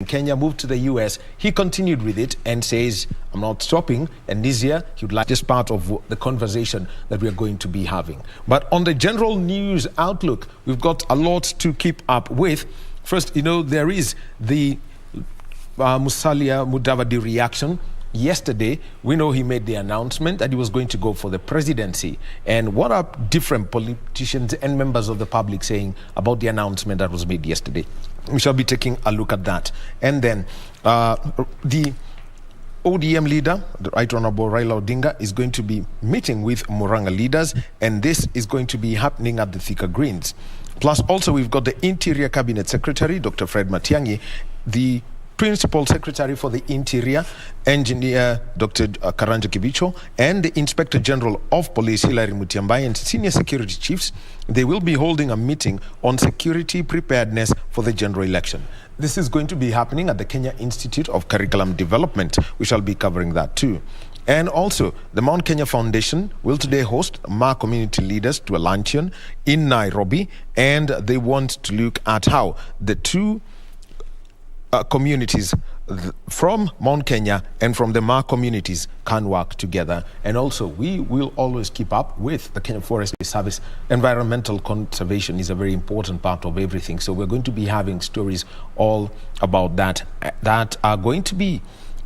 Kenya, moved to the US. He continued with it and says, I'm not stopping. And this year, he would like this part of the conversation that we are going to be having. But on the general news outlook, we've got a lot to keep up with. First, there is the Musalia Mudavadi reaction. Yesterday, we know he made the announcement that he was going to go for the presidency. And what are different politicians and members of the public saying about the announcement that was made yesterday? We shall be taking a look at that. And then the ODM leader, the Right Honorable Raila Odinga, is going to be meeting with Muranga leaders, and this is going to be happening at the Thika Greens. Plus, also, we've got the Interior Cabinet Secretary, Dr. Fred Matiang'i, the Principal Secretary for the Interior, Engineer Dr. Karanja Kibicho, and the Inspector General of Police, Hilary Mutiambai, and Senior Security Chiefs. They will be holding a meeting on security preparedness for the general election. This is going to be happening at the Kenya Institute of Curriculum Development. We shall be covering that too. And also, the Mount Kenya Foundation will today host Ma community leaders to a luncheon in Nairobi, and they want to look at how the two communities from Mount Kenya and from the Ma communities can work together. And also, we will always keep up with the Kenya Forest Service. Environmental conservation is a very important part of everything. So we're going to be having stories all about that are going to be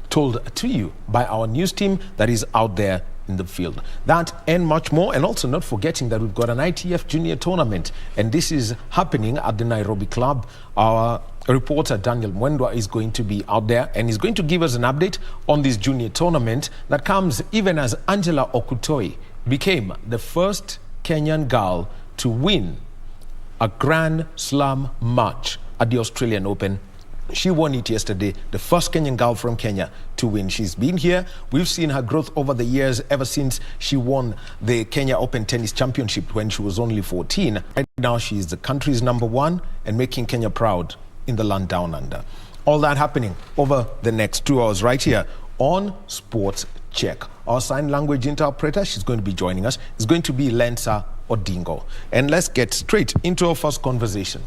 told to you by our news team that is out there in the field. That and much more, and also not forgetting that we've got an ITF Junior Tournament, and this is happening at the Nairobi Club. Our reporter Daniel Mwendwa is going to be out there, and he's going to give us an update on this Junior Tournament that comes even as Angela Okutoi became the first Kenyan girl to win a Grand Slam match at the Australian Open. She won it yesterday, the first Kenyan girl from Kenya to win. She's been here. We've seen her growth over the years, ever since she won the Kenya Open Tennis Championship when she was only 14. Right now, she is the country's #1 and making Kenya proud in the land down under. All that happening over the next 2 hours right here on Sports Check. Our sign language interpreter, she's going to be joining us, is going to be Lensa Odingo. And let's get straight into our first conversation.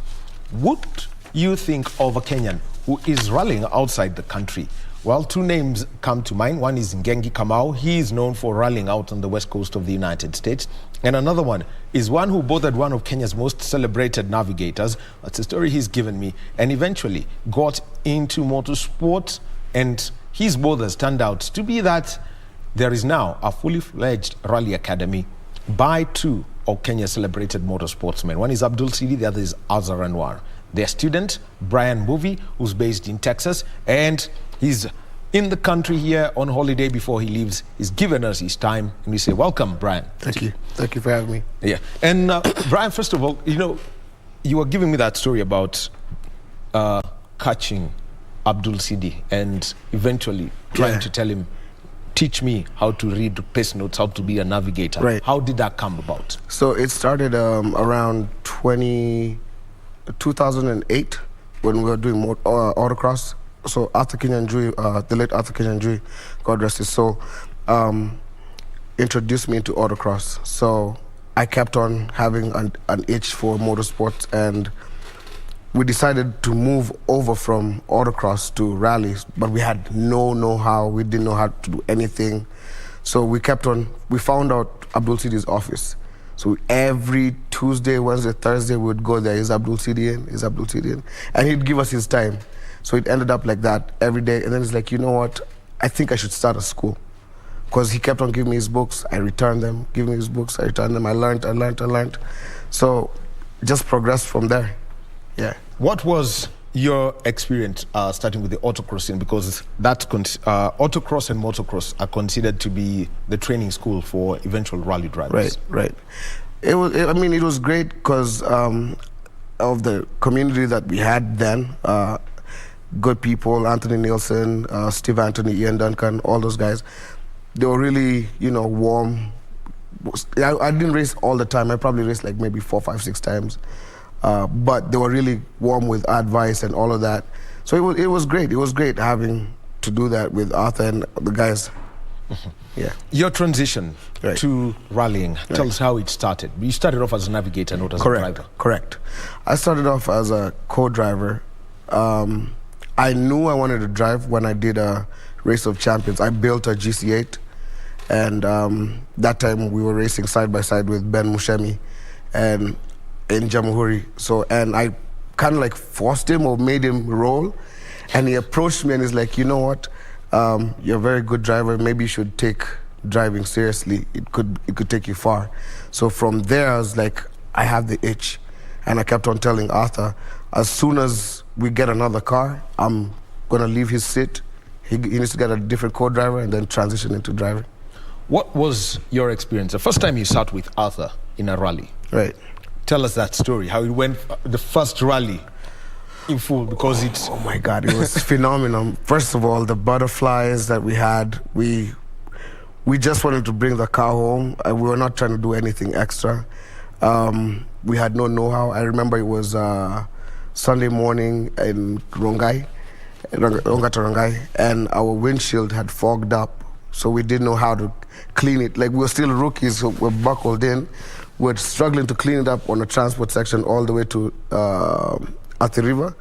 What you think of a Kenyan who is rallying outside the country? Well, two names come to mind. One is Ngengi Kamau. He is known for rallying out on the west coast of the United States. And another one is one who bothered one of Kenya's most celebrated navigators. That's a story he's given me. And eventually got into motorsport. And his bothers turned out to be that there is now a fully fledged rally academy by two of Kenya's celebrated motorsportsmen. One is Abdul Sidi, the other is Azhar Anwar. Their student, Brian Movie, who's based in Texas, and he's in the country here on holiday before he leaves. He's given us his time, and we say, welcome, Brian. Thank you. Thank you for having me. Yeah. And Brian, first of all, you were giving me that story about catching Abdul Sidi and eventually trying to tell him, teach me how to read pace notes, how to be a navigator. Right. How did that come about? So it started around 2008 when we were doing autocross. So Arthur Kinyanjui, the late Arthur Kinyanjui, God rest his soul, introduced me into autocross. So I kept on having an itch for motorsports, and we decided to move over from autocross to rallies, but we had no know-how. We didn't know how to do anything. So we found out Abdul Sidi's office. So every Tuesday, Wednesday, Thursday, we would go there. Is Abdul Sidi in? And he'd give us his time. So it ended up like that every day. And then he's like, you know what? I think I should start a school. Because he kept on giving me his books. I returned them. Give me his books. I returned them. I learned. So just progressed from there. Yeah. What was your experience starting with the autocrossing? Because autocross and motocross are considered to be the training school for eventual rally drivers. Right. It was great because of the community that we had then. Good people, Anthony Nielsen, Steve Anthony, Ian Duncan, all those guys. They were really, warm. I didn't race all the time. I probably raced like maybe 4, 5, 6 times. But they were really warm with advice and all of that. So it was great. It was great having to do that with Arthur and the guys. Yeah. Your transition to rallying, tell us how it started. You started off as a navigator, not as a driver. Correct. I started off as a co-driver. I knew I wanted to drive when I did a Race of Champions. I built a GC8, and that time we were racing side by side with Ben Mushemi and in Jamhuri. So, and I kind of like forced him or made him roll, and he approached me and he's like, you know what, you're a very good driver, maybe you should take driving seriously. It could take you far. So from there I was like, I have the itch, and I kept on telling Arthur, as soon as we get another car, I'm gonna leave his seat. He needs to get a different co-driver and then transition into driving. What was your experience the first time you sat with Arthur in a rally? Right. Tell us that story, how it went, the first rally in full, because it's... Oh my God, it was phenomenal. First of all, the butterflies that we had, we just wanted to bring the car home. We were not trying to do anything extra. We had no know-how. I remember it was Sunday morning in Rongai, and our windshield had fogged up, so we didn't know how to clean it. Like, we were still rookies, so we're buckled in. We're struggling to clean it up on the transport section all the way to Athi River.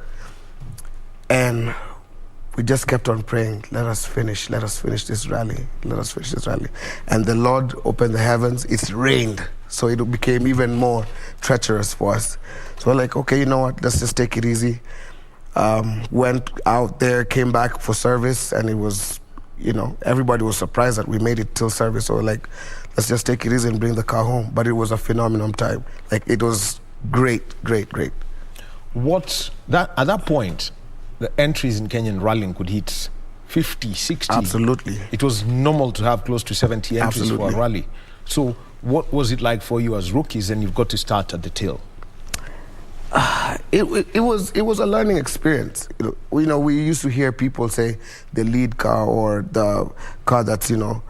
And we just kept on praying, let us finish this rally, let us finish this rally. And the Lord opened the heavens, it rained. So it became even more treacherous for us. So we're like, okay, you know what, let's just take it easy. Went out there, came back for service, and it was, you know, everybody was surprised that we made it till service. So we're like, let's just take it easy and bring the car home. But it was a phenomenal time. Like, it was great. At that point, the entries in Kenyan rallying could hit 50, 60. Absolutely. It was normal to have close to 70 entries for a rally. So what was it like for you as rookies, and you've got to start at the tail? It was a learning experience. You know, we used to hear people say the lead car or the car that's, you know,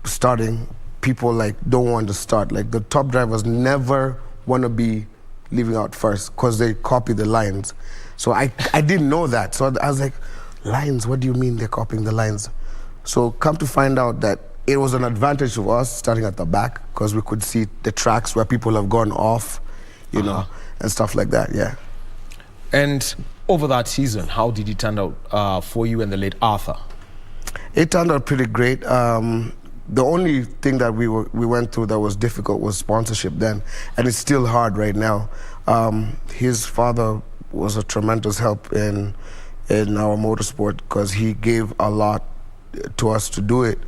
starting, people like don't want to start. Like, the top drivers never want to be leaving out first because they copy the lines. So I didn't know that. So I was like, lines, what do you mean they're copying the lines? So come to find out that it was an advantage of us starting at the back, because we could see the tracks where people have gone off, you know, and stuff like that, yeah. And over that season, how did it turn out for you and the late Arthur? It turned out pretty great. The only thing that we went through that was difficult was sponsorship then, and it's still hard right now. His father was a tremendous help in our motorsport, because he gave a lot to us to do it,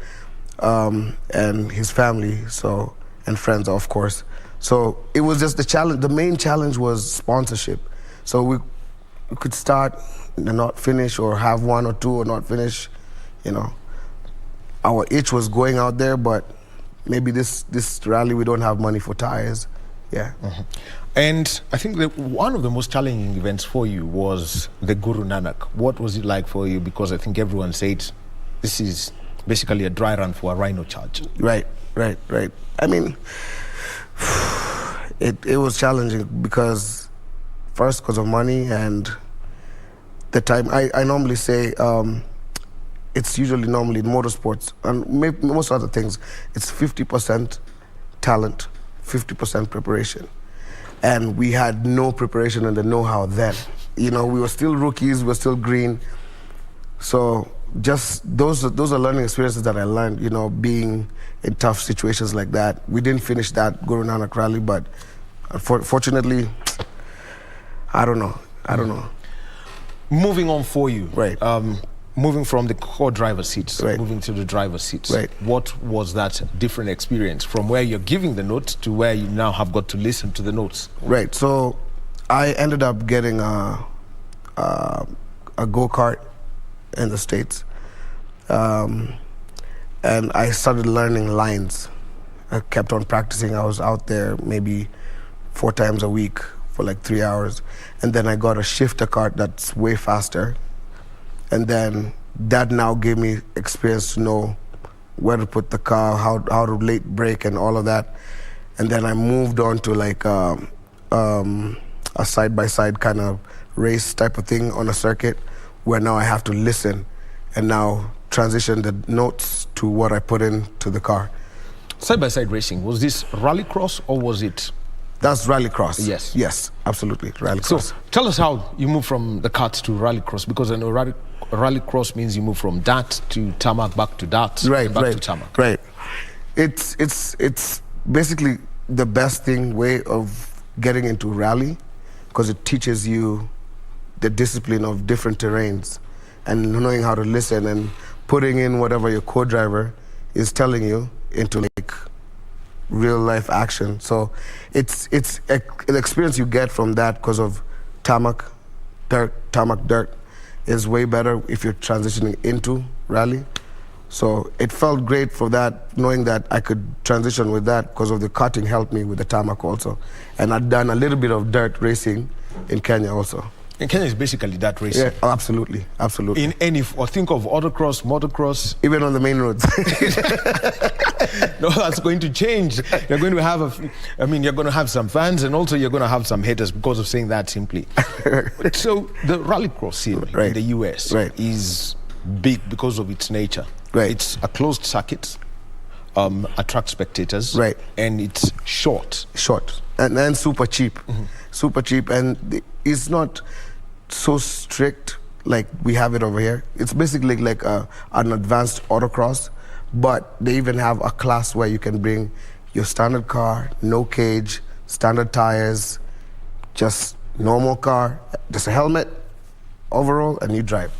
and his family, so, and friends, of course. So it was just the challenge. The main challenge was sponsorship. So we could start and not finish, or have one or two or not finish, you know. Our itch was going out there, but maybe this rally we don't have money for tires. Yeah. And I think that one of the most challenging events for you was the Guru Nanak. What was it like for you? Because I think everyone said this is basically a dry run for a rhino charge. Right. I mean, it was challenging because, first, because of money and the time. I normally say it's usually normally in motorsports and most other things, it's 50% talent, 50% preparation. And we had no preparation and the know-how then. You know, we were still rookies, we were still green. So just those are learning experiences that I learned, you know, being in tough situations like that. We didn't finish that Guru Nanak rally, but fortunately, I don't know. Moving on for you. Right. Moving from the co-driver seats, right, moving to the driver seats. Right. What was that different experience from where you're giving the notes to where you now have got to listen to the notes? Right. So I ended up getting a go-kart in the States. And I started learning lines. I kept on practicing. I was out there maybe 4 times a week for like 3 hours. And then I got a shifter kart that's way faster. And then that now gave me experience to know where to put the car, how to late brake and all of that. And then I moved on to like a side-by-side kind of race type of thing on a circuit, where now I have to listen and now transition the notes to what I put into the car. Side-by-side racing, was this rallycross or was it That's rallycross. Yes. Yes, absolutely, rallycross. So tell us how you move from the kart to rallycross, because I know rallycross means you move from dirt to tarmac, back to dirt, right, and back right, to tarmac. Right. It's basically the best way of getting into rally, because it teaches you the discipline of different terrains and knowing how to listen and putting in whatever your co-driver is telling you into like real life action. So it's an experience you get from that, because of tarmac dirt is way better if you're transitioning into rally. So it felt great for that, knowing that I could transition with that, because of the karting helped me with the tarmac also. And I'd done a little bit of dirt racing in Kenya also. And Kenya is basically that racing. Yeah, absolutely, absolutely. In any, or think of autocross, motocross. Even on the main roads. No, that's going to change. You're going to have you're going to have some fans, and also you're going to have some haters because of saying that simply. So the rallycross scene in the US is big because of its nature. Right. It's a closed circuit, attracts spectators, and it's short, and then super cheap, super cheap, and it's not so strict like we have it over here. It's basically like an advanced autocross, but they even have a class where you can bring your standard car, no cage, standard tires, just normal car, just a helmet, overall, and you drive.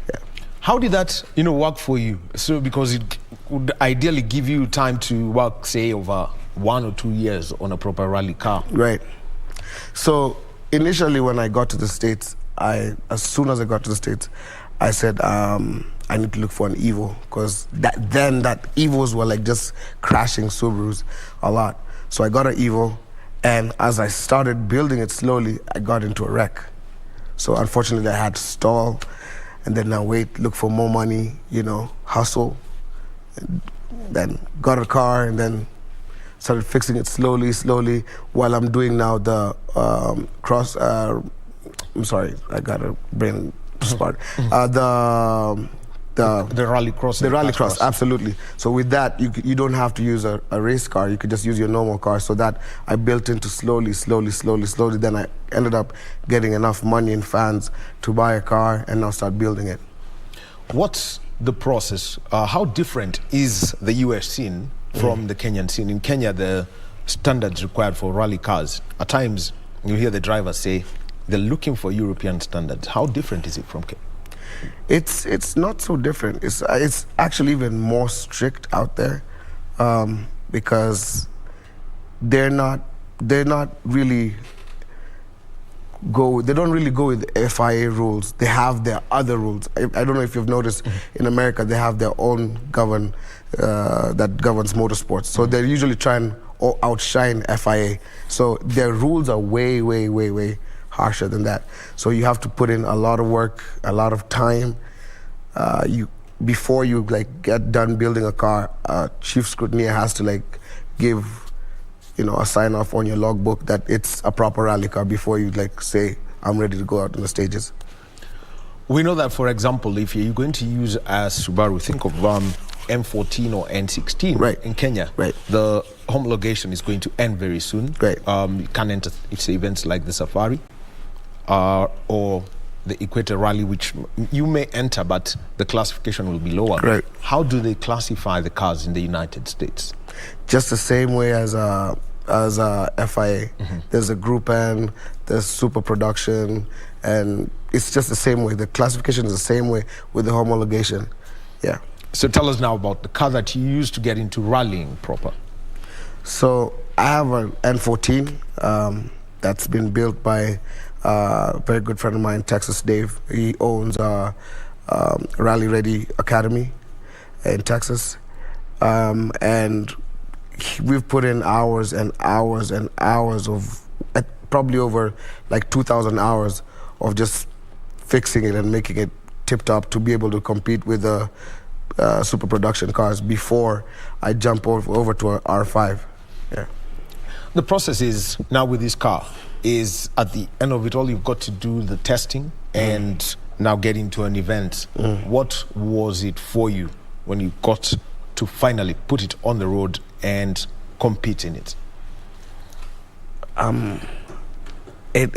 Yeah. How did that, work for you? So because it would ideally give you time to work, say, over 1 or 2 years on a proper rally car. Right. So initially, when I got to the States, as soon as I got to the States, I said I need to look for an Evo, because that Evos were like just crashing Subarus a lot. So I got an Evo, and as I started building it slowly, I got into a wreck. So unfortunately, I had to stall, and then now wait, look for more money, hustle. And then got a car, and then started fixing it slowly, while I'm doing now the cross. I'm sorry, I got a brain spot. The rallycross. The rallycross, absolutely. So with that, you don't have to use a race car. You could just use your normal car. So that I built into slowly. Then I ended up getting enough money and fans to buy a car and now start building it. What's the process? How different is the US scene from the Kenyan scene? In Kenya, the standards required for rally cars, at times you hear the drivers say they're looking for European standards. How different is it from Kenya? It's not so different. It's actually even more strict out there, because they don't really go with the FIA rules. They have their other rules. I don't know if you've noticed, in America they have their own that governs motorsports. So they usually try and outshine FIA. So their rules are way harsher than that. So you have to put in a lot of work, a lot of time. Before you get done building a car, chief scrutineer has to give a sign off on your logbook that it's a proper rally car before you say I'm ready to go out on the stages. We know that, for example, if you're going to use a Subaru, think of M14 or N16 in Kenya. The homologation is going to end very soon. You can't enter events like the Safari or the Equator Rally, which you may enter, but the classification will be lower. How do they classify the cars in the United States? Just the same way as FIA. There's a Group N, there's Super Production, and it's just the same way. The classification is the same way with the homologation. Yeah. So tell us now about the car that you used to get into rallying proper. So I have an N14 that's been built by a very good friend of mine, Texas Dave. He owns Rally Ready Academy in Texas. And we've put in hours and hours and hours of, probably over 2,000 hours of just fixing it and making it tip-top to be able to compete with the super production cars before I jump over to an R5. Yeah. The process is, now with this car, is at the end of it all, you've got to do the testing and now get into an event. What was it for you when you got to finally put it on the road and compete in it? It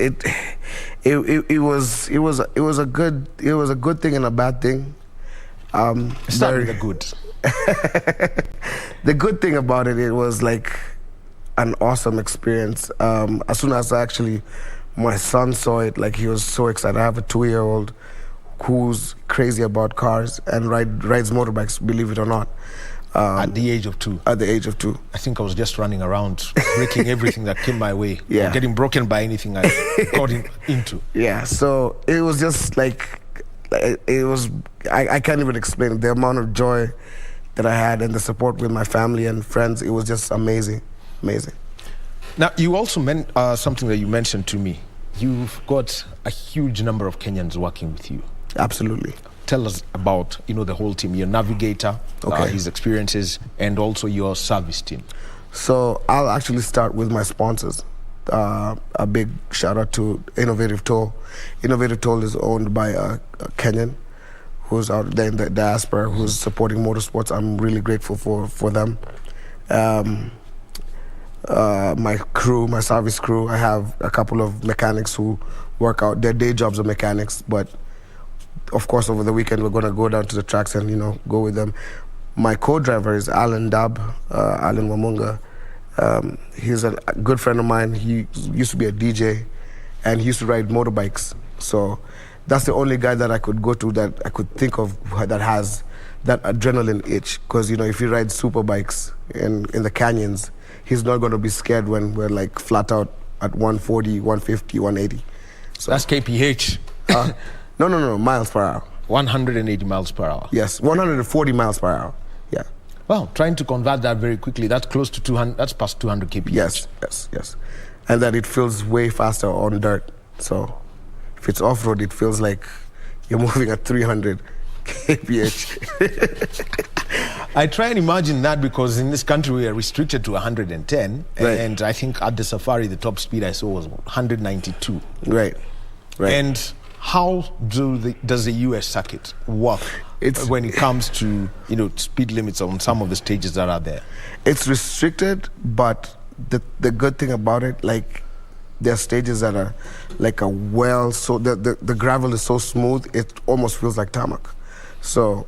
was a good thing and a bad thing. Start with the good. The good thing about it, it was like an awesome experience. As soon as my son saw it, like he was so excited. I have a 2-year-old who's crazy about cars and rides motorbikes, believe it or not. At the age of 2? At the age of 2. I think I was just running around, breaking everything that came my way. Yeah. Or getting broken by anything I got into. Yeah, so it was just like, it was, I can't even explain it. The amount of joy that I had and the support with my family and friends, it was just amazing, amazing. Now, you also meant something that you mentioned to me. You've got a huge number of Kenyans working with you. Absolutely. Tell us about, the whole team, your navigator, Okay. his experiences, and also your service team. So I'll actually start with my sponsors. A big shout out to Innovative Toll. Innovative Toll is owned by a Kenyan who's out there in the diaspora, who's supporting motorsports. I'm really grateful for them. My crew, my service crew, I have a couple of mechanics who work out. Their day jobs are mechanics, but of course over the weekend we're going to go down to the tracks and go with them. My co-driver is Alan Wamunga. He's a good friend of mine. He used to be a DJ and he used to ride motorbikes. So that's the only guy that I could go to, that I could think of, that has that adrenaline itch. Because if he rides super bikes in the canyons, he's not going to be scared when we're like flat out at 140, 150, 180. So that's kph. No, miles per hour. 180 miles per hour. Yes, 140 miles per hour. Yeah. Well, trying to convert that very quickly, that's close to 200, that's past 200 kph. Yes. And that it feels way faster on dirt. So if it's off-road, it feels like you're moving at 300 kph. I try and imagine that, because in this country we are restricted to 110, Right. and I think at the safari the top speed I saw was 192. Right. And how does the US circuit work when it comes to speed limits on some of the stages that are there? It's restricted, but the good thing about it, like, there are stages that are like so the gravel is so smooth it almost feels like tarmac. So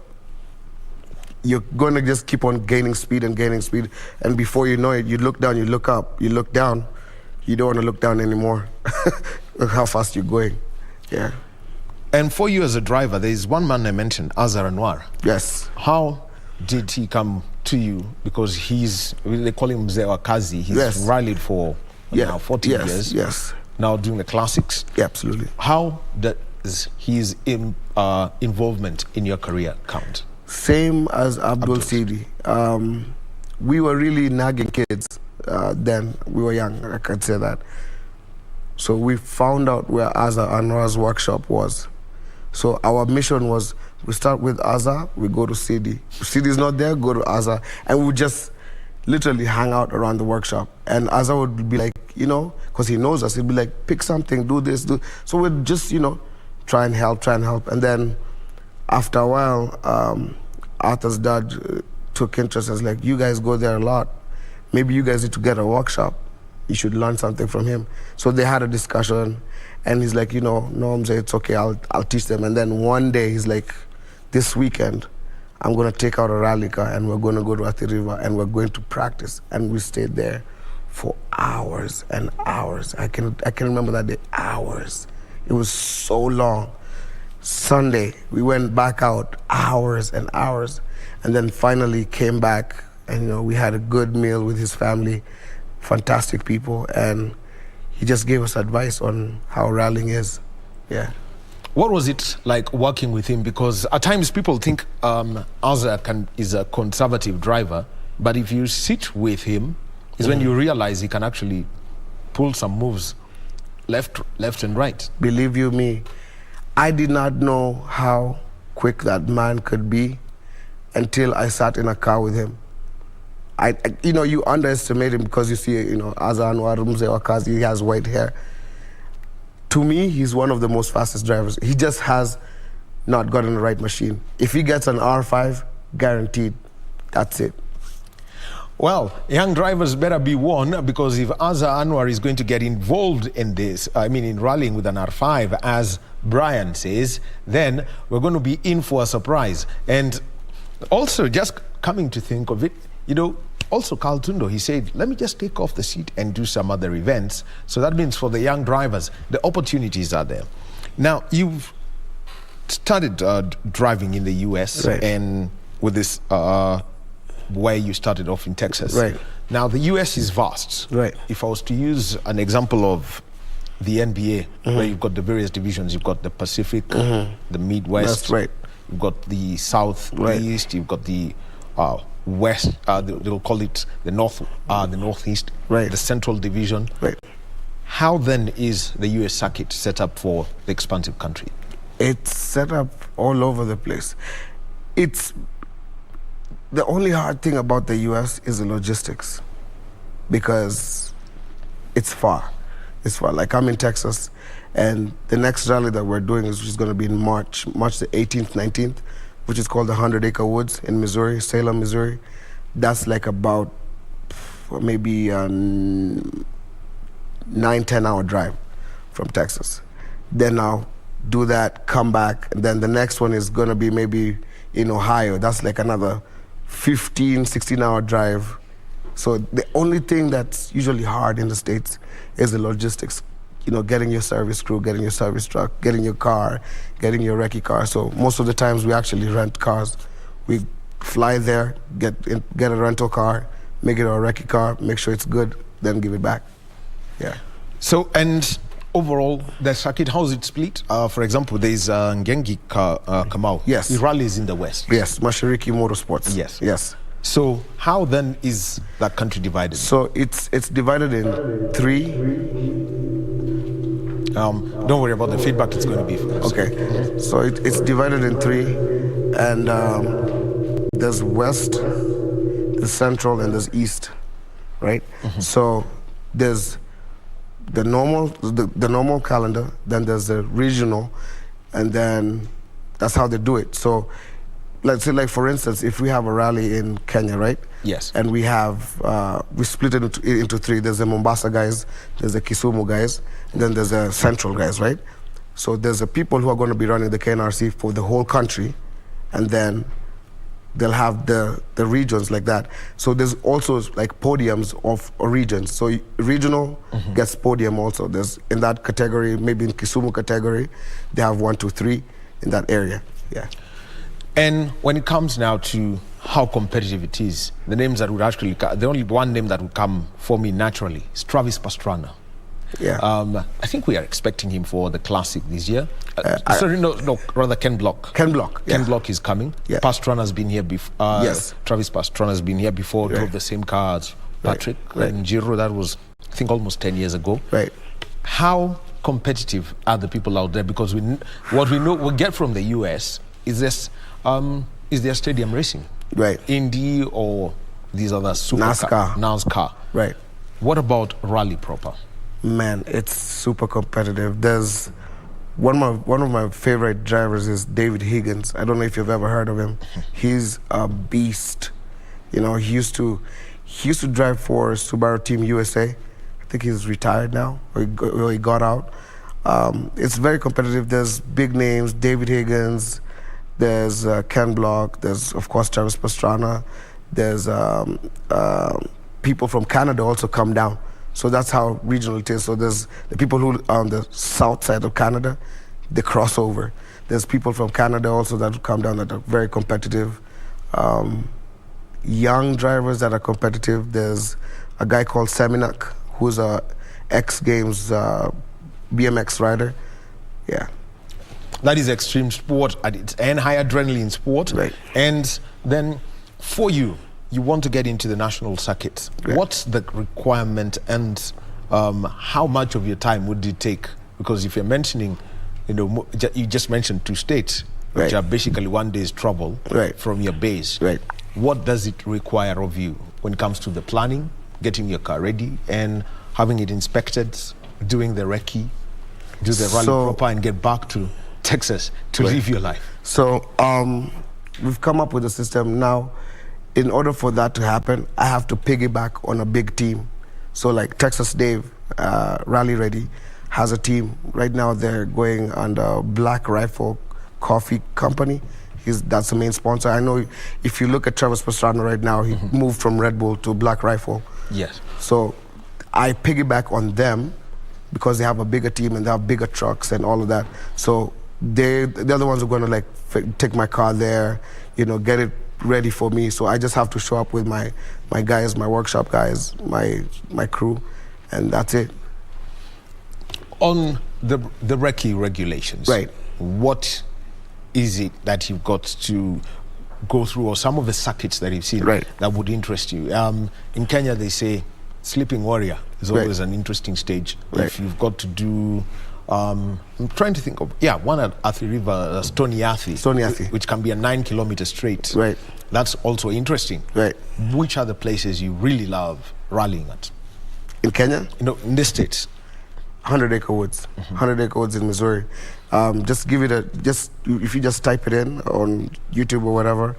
you're going to just keep on gaining speed, and before you know it, you look down, you look up, you look down, you don't want to look down anymore. Look how fast you're going. Yeah. And for you as a driver, there is one man I mentioned, Azar Anwar. Yes. How did he come to you? Because they call him Mzee wa Kazi. He's rallied for now 40 years. Yes. Now doing the classics. Yeah, absolutely. How does his involvement in your career count? Same as Abdul Sidi. We were really nagging kids then. We were young, I can say that. So we found out where Azar Anwar's workshop was. So our mission was, we start with Azar, we go to Sidi. If Sidi's not there, go to Azar. And we just literally hang out around the workshop. And Azar would be like, because he knows us, he'd be like, pick something, do this, do. So we'd just, try and help. And then after a while, Arthur's dad took interest and was like, you guys go there a lot. Maybe you guys need to get a workshop. You should learn something from him. So they had a discussion, and he's like, no, Mzee, it's okay, I'll teach them. And then one day he's like, this weekend, I'm gonna take out a rally car and we're gonna go to Athi River and we're going to practice. And we stayed there for hours and hours. I can remember that day, hours. It was so long. Sunday, we went back out, hours and hours, and then finally came back, and we had a good meal with his family. Fantastic people, and he just gave us advice on how rallying is. Yeah. What was it like working with him? Because at times people think Azar is a conservative driver, but if you sit with him, is when you realize he can actually pull some moves left and right. Believe you me, I did not know how quick that man could be until I sat in a car with him. You underestimate him because you see, Azar Anwar, Mzee wa Kazi, he has white hair. To me, he's one of the most fastest drivers. He just has not gotten the right machine. If he gets an R5, guaranteed, that's it. Well, young drivers better be warned, because if Azza Anwar is going to get involved in this, in rallying with an R5, as Brian says, then we're going to be in for a surprise. And also, just coming to think of it, also Carl Tundo, he said, let me just take off the seat and do some other events. So that means for the young drivers, the opportunities are there. Now, you've started driving in the US, right, and with this where you started off in Texas. Right. Now, the US is vast. Right. If I was to use an example of the NBA, where you've got the various divisions, you've got the Pacific, the Midwest. That's right. You've got the Southeast, you've got the West, they'll call it the Northeast, right, the Central Division. Right. How then is the US circuit set up for the expansive country? It's set up all over the place. The only hard thing about the US is the logistics, because it's far. It's far. Like, I'm in Texas, and the next rally that we're doing is going to be in March the 18th, 19th, which is called the 100 Acre Woods in Missouri, Salem, Missouri. That's like about maybe a 9-10 hour drive from Texas. Then I'll do that, come back, and then the next one is going to be maybe in Ohio. That's like another 15-16 hour drive. So the only thing that's usually hard in the States is the logistics. Getting your service crew, getting your service truck, getting your car, getting your recce car. So most of the times we actually rent cars. We fly there, get a rental car, make it our recce car, make sure it's good, then give it back. Yeah. So, and overall, the circuit, how is it split? For example, there's Ngengi Kamau. Yes. He rallies in the West. Yes, Mashariki Motorsports. Yes. Yes. So how then is that country divided? So it's divided in 3. Don't worry about the feedback, it's going to be. Okay. So it's divided in 3, and there's West, there's Central, and there's East, right? So there's the normal calendar, then there's the regional, and then that's how they do it. So let's say, like, for instance, if we have a rally in Kenya, right? Yes. And we have, we split it into 3. There's the Mombasa guys, there's the Kisumu guys, and then there's the Central guys, right? So there's the people who are going to be running the KNRC for the whole country, and then they'll have the regions like that. So there's also like podiums of regions. So regional gets podium also. There's in that category, maybe in Kisumu category, they have 1, 2, 3 in that area. Yeah. And when it comes now to how competitive it is, the names that would actually, the only one name that would come for me naturally is Travis Pastrana. Yeah. I think we are expecting him for the Classic this year. Rather Ken Block. Ken Block. Yeah. Ken Block is coming. Yeah. Pastrana's been here before. Yes. Travis Pastrana's been here before, drove the same car as Patrick and Giro. That was, I think, almost 10 years ago. Right. How competitive are the people out there? Because what we get from the US is this, is their stadium racing. Right. Indy or these other NASCAR. Right. What about rally proper? Man, it's super competitive. There's one of my favorite drivers is David Higgins. I don't know if you've ever heard of him. He's a beast. He used to drive for Subaru Team USA. I think he's retired now, or he got out. It's very competitive. There's big names, David Higgins. There's Ken Block. There's, of course, Travis Pastrana. There's people from Canada also come down. So that's how regional it is. So there's the people who are on the south side of Canada, they cross over. There's people from Canada also that come down that are very competitive. Young drivers that are competitive. There's a guy called Seminak, who's a X Games BMX rider. Yeah. That is extreme sport at its end, high adrenaline sport. Right. And then for you want to get into the national circuit. Right. What's the requirement, and how much of your time would it take? Because if you're mentioning, you just mentioned 2 states, which are basically 1 day's travel from your base. Right. What does it require of you when it comes to the planning, getting your car ready, and having it inspected, doing the recce, do the rally proper, and get back to Texas to live your life? So we've come up with a system now. in order for that to happen, I have to piggyback on a big team. So like Texas Dave, Rally Ready, has a team. Right now they're going under Black Rifle Coffee Company. That's the main sponsor. I know if you look at Travis Pastrana right now, he moved from Red Bull to Black Rifle. Yes. So I piggyback on them because they have a bigger team and they have bigger trucks and all of that. So they're the ones who are going to like take my car there, you know, get it ready for me. So I just have to show up with my guys, my workshop guys, my crew, and that's it. On the recce regulations, right? What is it that you've got to go through, or some of the circuits that you've seen that would interest you? In Kenya, they say Sleeping Warrior is always an interesting stage. If you've got to do, I'm trying to think of, one at Athi River, Stony Athi, which can be a 9-kilometer straight. Right. That's also interesting. Right. Which are the places you really love rallying at? In Kenya? You know, in the States. 100 Acre Woods. 100 Acre Woods in Missouri. Just give it if you just type it in on YouTube or whatever,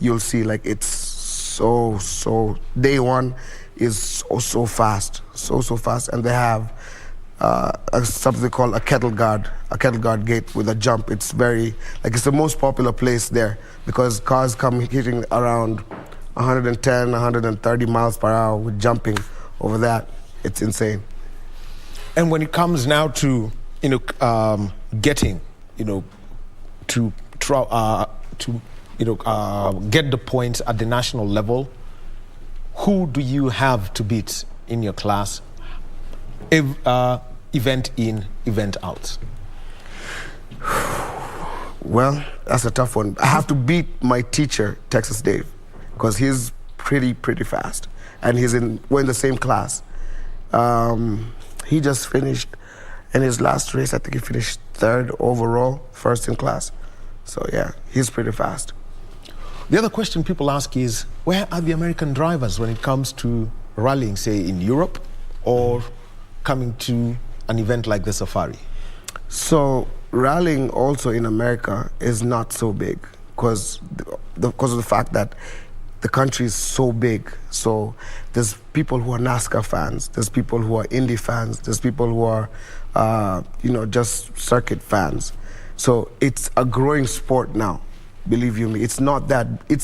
you'll see like it's so day one is so fast, so fast, and they have something they call a kettle guard gate with a jump. It's very it's the most popular place there because cars come hitting around 110, 130 miles per hour with jumping over that. It's insane. And when it comes now to getting to get the points at the national level, who do you have to beat in your class, event in, event out? Well, that's a tough one. I have to beat my teacher, Texas Dave, because he's pretty fast, and we're in the same class. He just finished in his last race. I think he finished 3rd overall, 1st in class. So yeah, he's pretty fast. The other question people ask is, where are the American drivers when it comes to rallying, say in Europe, or coming to an event like the Safari? So rallying also in America is not so big because of the fact that the country is so big. So there's people who are NASCAR fans, there's people who are Indy fans, there's people who are, just circuit fans. So it's a growing sport now, believe you me. It's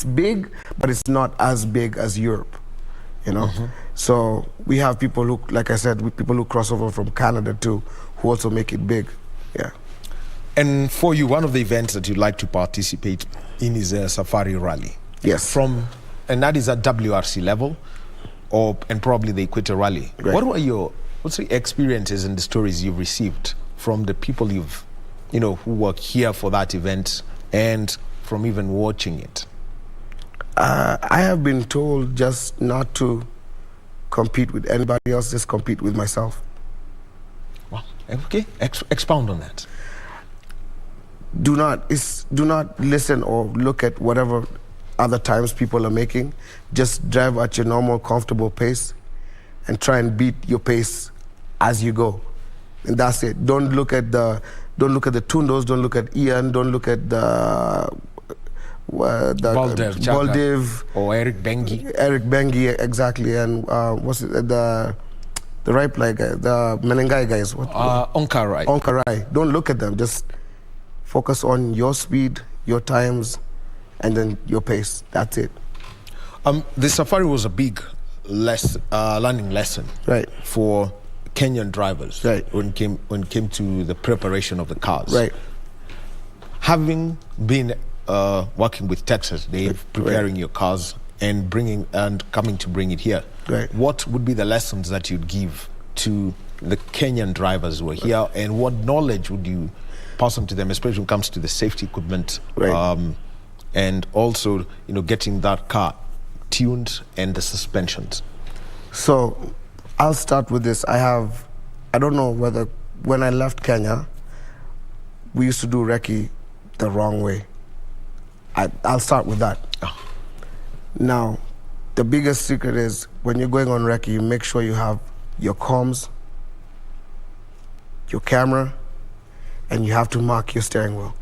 big, but it's not as big as Europe, you know? So we have people who, like I said, people who cross over from Canada too, who also make it big, yeah. And for you, one of the events that you'd like to participate in is a Safari Rally. Yes. And that is at WRC level, and probably the Equator Rally. Right. What's the experiences and the stories you've received from the people who work here for that event and from even watching it? I have been told just not to compete with anybody else, just compete with myself. Well, okay, expound on that. Do not listen or look at whatever other times people are making. Just drive at your normal, comfortable pace and try and beat your pace as you go. And that's it. Don't look at the Tundos, don't look at Ian, don't look at the Baldev or Eric Bengi. Eric Bengi, exactly. And what's it, the right guy, the Menengai guys. Onkarai. Onkarai. Don't look at them. Just focus on your speed, your times, and then your pace. That's it. The Safari was a big learning lesson for Kenyan drivers when it came to the preparation of the cars. Right. Having been working with Texas, Dave, preparing your cars and coming to bring it here, what would be the lessons that you'd give to the Kenyan drivers who are here, and what knowledge would you pass on to them, especially when it comes to the safety equipment, and also getting that car tuned and the suspensions? So I'll start with this. I don't know whether when I left Kenya, we used to do recce the wrong way. I'll start with that. Now, the biggest secret is when you're going on recce, you make sure you have your comms, your camera, and you have to mark your steering wheel.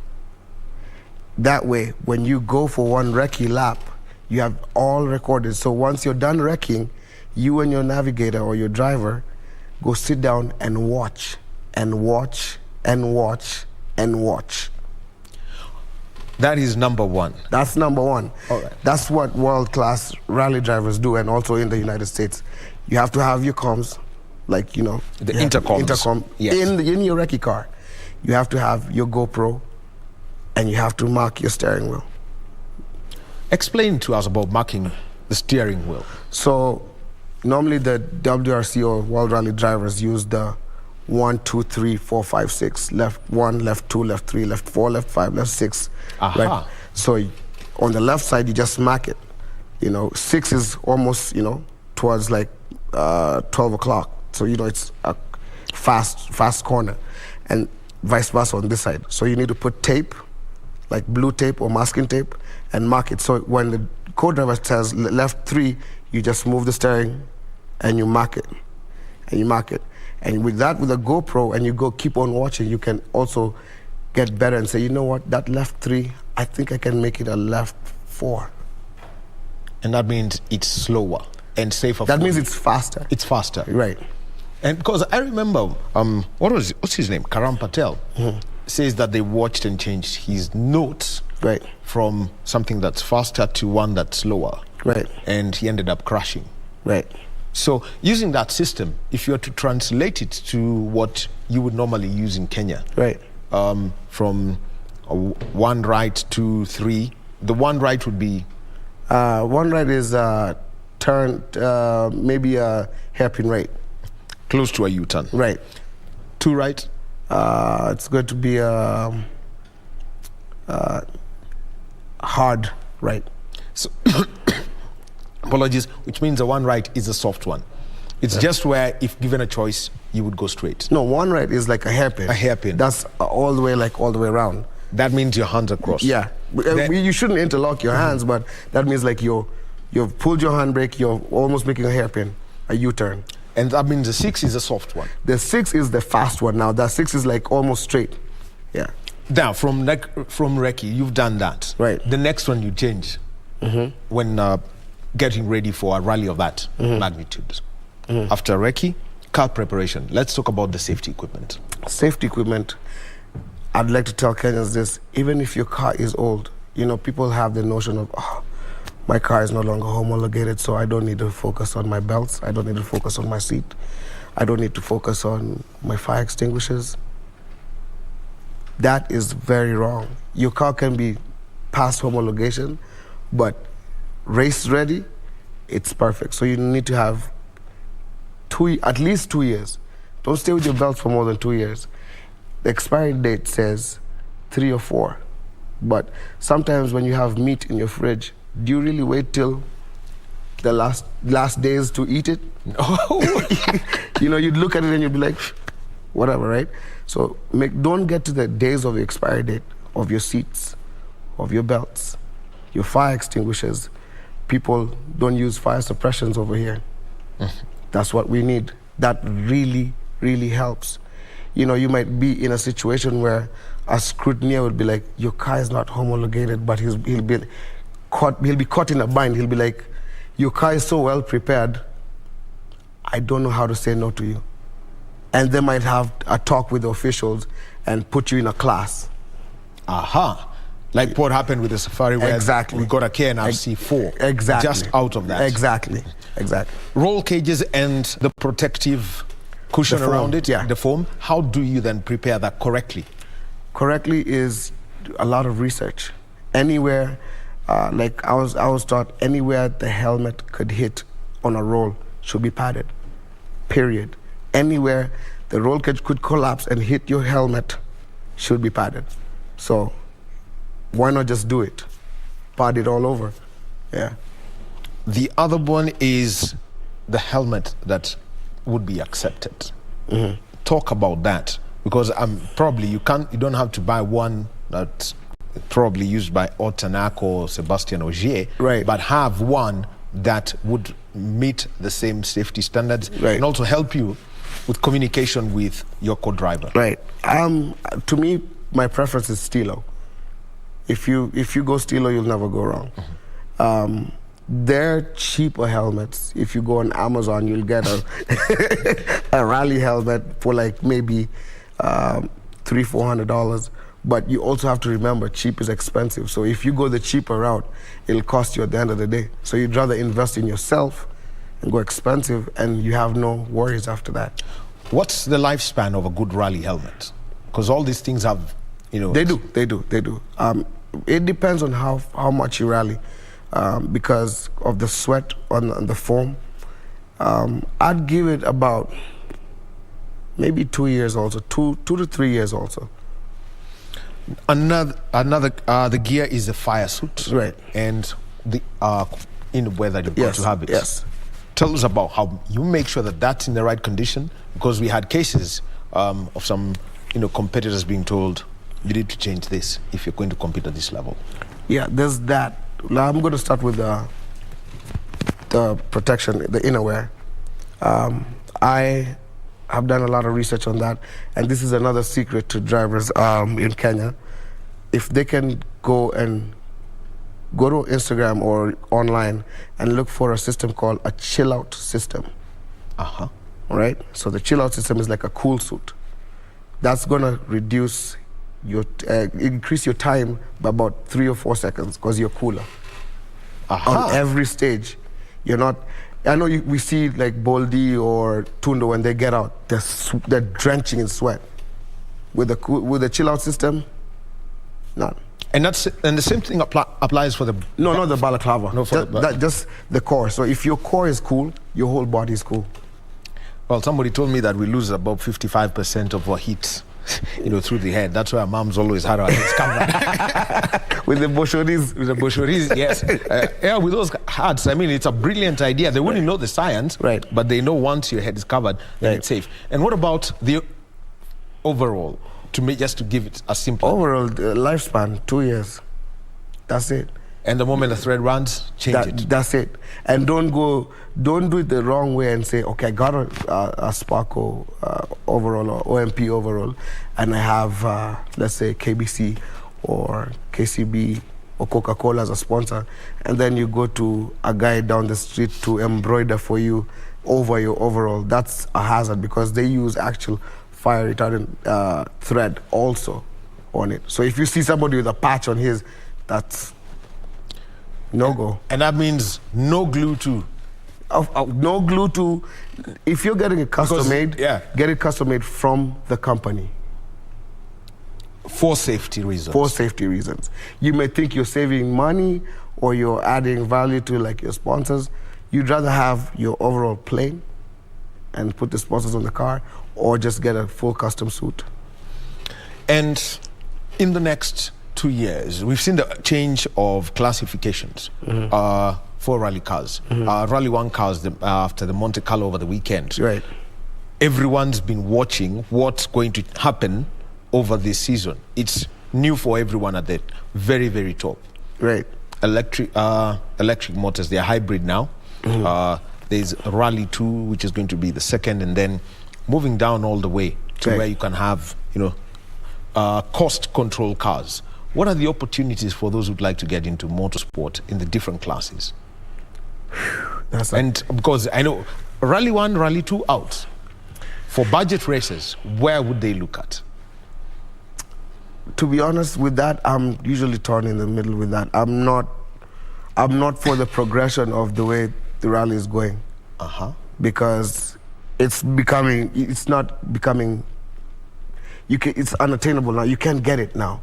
That way, when you go for one recce lap, You have all recorded. So once you're done wrecking, you and your navigator or your driver go sit down and watch and watch and watch and watch. That is number one. That's number one. All right. That's what world-class rally drivers do, and also in the United States. You have to have your comms, like, you know. The intercoms. Intercom. Yes. In your recce car. You have to have your GoPro, and you have to mark your steering wheel. Explain to us about marking the steering wheel. So normally the WRC or World Rally drivers use the 1, 2, 3, 4, 5, 6, left 1, left 2, left 3, left 4, left 5, left 6. Aha. Right? So on the left side, you just mark it. You know, 6 is almost, you know, towards like 12 o'clock. So, you know, it's a fast corner. And vice versa on this side. So you need to put tape, like blue tape or masking tape, and mark it. So when the co-driver says left 3, you just move the steering and you mark it. And you mark it. And with that, with a GoPro, and you go keep on watching, you can also get better and say, you know what, that left 3, I think I can make it a left 4. And that means it's slower and safer. That means it's faster. It's faster. Right. And because I remember, what's his name? Karam Patel says that they watched and changed his notes Right. from something that's faster to one that's slower. Right. And he ended up crashing. Right. So using that system, if you were to translate it to what you would normally use in Kenya, Right. From 1 right to 3, the 1 right would be? 1 right is turn, maybe a hairpin right. Close to a U-turn. Right. 2 right? It's going to be a hard right. So apologies, which means the 1 right is a soft one. It's just where, if given a choice, you would go straight. No, 1 right is like a hairpin. A hairpin. That's all the way around. That means your hands are crossed. Yeah. You shouldn't interlock your hands, but that means like you've pulled your handbrake, you're almost making a hairpin, a U-turn. And that means the 6 is a soft one. The 6 is the fast one now. The 6 is like almost straight. Yeah. Now, from recce, you've done that. Right. The next one you change when getting ready for a rally of that magnitude. After recce, car preparation. Let's talk about the safety equipment. Safety equipment. I'd like to tell Kenyans this: even if your car is old, you know, people have the notion of, oh, my car is no longer homologated, so I don't need to focus on my belts. I don't need to focus on my seat. I don't need to focus on my fire extinguishers. That is very wrong. Your car can be past homologation, but race ready, it's perfect. So you need to have at least 2 years. Don't stay with your belts for more than 2 years. The expiry date says 3 or 4. But sometimes when you have meat in your fridge, do you really wait till the last days to eat it? No. You know, you'd look at it and you'd be like, whatever, right? So don't get to the days of the expiry date of your seats, of your belts, your fire extinguishers. People don't use fire suppressions over here. That's what we need. That really, really helps. You know, you might be in a situation where a scrutineer would be like, your car is not homologated, but he'll be caught in a bind. He'll be like, your car is so well prepared, I don't know how to say no to you. And they might have a talk with the officials and put you in a class. Aha. Like what happened with the safari where Exactly. we got a KNRC 4. Exactly. Just out of that. Exactly. Roll cages and the protective cushion The foam, around it, yeah. the foam. How do you then prepare that correctly? Correctly is a lot of research. Anywhere, like I was taught, anywhere the helmet could hit on a roll should be padded, period. Anywhere the roll cage could collapse and hit your helmet should be padded. So why not just do it? Pad it all over, yeah. The other one is the helmet that would be accepted. Talk about that, because probably you don't have to buy one that's probably used by Otanak or Sebastian Ogier, Right. but have one that would meet the same safety standards, Right. and also help you with communication with your co-driver. Right. To me, my preference is Stilo. If you go Stilo, you'll never go wrong. They're cheaper helmets. If you go on Amazon, you'll get a rally helmet for like maybe $300-400. But you also have to remember, cheap is expensive. So if you go the cheaper route, it'll cost you at the end of the day. So you'd rather invest in yourself and go expensive, and you have no worries after that. What's the lifespan of a good rally helmet? Because all these things have, They do. It depends on how much you rally, because of the sweat on the foam. I'd give it about maybe 2 years also, 2 to 3 years also. The gear is the fire suit, Right? And the in the weather you've got to have it. Yes. Tell us about how you make sure that that's in the right condition, because we had cases of some competitors being told you need to change this if you're going to compete at this level. Yeah, there's that. Now I'm going to start with the protection, the innerwear. I have done a lot of research on that, and this is another secret to drivers in Kenya. If they can go to Instagram or online and look for a system called a chill-out system. Right? So the chill-out system is like a cool suit. That's gonna reduce increase your time by about 3 or 4 seconds because you're cooler. On every stage, you're not. I know we see like Boldy or Tundo when they get out, they're drenching in sweat. With the chill-out system, none. And the same thing applies for the... No, not the balaclava. No, just the core. So if your core is cool, your whole body is cool. Well, somebody told me that we lose about 55% of our heat, through the head. That's why our moms always had our heads covered. With the boshoris. With the boshoris, yes. With those hats, I mean, it's a brilliant idea. They wouldn't know the science, right? But they know once your head is covered, then it's safe. And what about the overall? Just to give it a simple... Overall, lifespan, 2 years. That's it. And the moment the thread runs, change it. That's it. And don't do it the wrong way and say, okay, I got a Sparko overall or OMP overall, and I have, let's say, KBC or KCB or Coca-Cola as a sponsor, and then you go to a guy down the street to embroider for you over your overall. That's a hazard because they use actual fire retardant thread also on it. So if you see somebody with a patch on his, that's no-go. And that means no glue to... no glue to... If you're getting it custom-made, get it custom-made from the company. For safety reasons. For safety reasons. You may think you're saving money or you're adding value to like your sponsors. You'd rather have your overall plain and put the sponsors on the car, or just get a full custom suit. And in the next 2 years, we've seen the change of classifications for rally cars. Rally 1 cars after the Monte Carlo over the weekend. Right. Everyone's been watching what's going to happen over this season. It's new for everyone at the very, very top. Right. Electric motors, they're hybrid now. There's Rally 2, which is going to be the second, and then moving down all the way to where you can have, cost control cars. What are the opportunities for those who'd like to get into motorsport in the different classes? Because I know Rally 1, Rally 2 out. For budget races, where would they look at? To be honest with that, I'm usually torn in the middle with that. I'm not for the progression of the way the rally is going. Because it's not becoming, it's unattainable now. You can't get it now.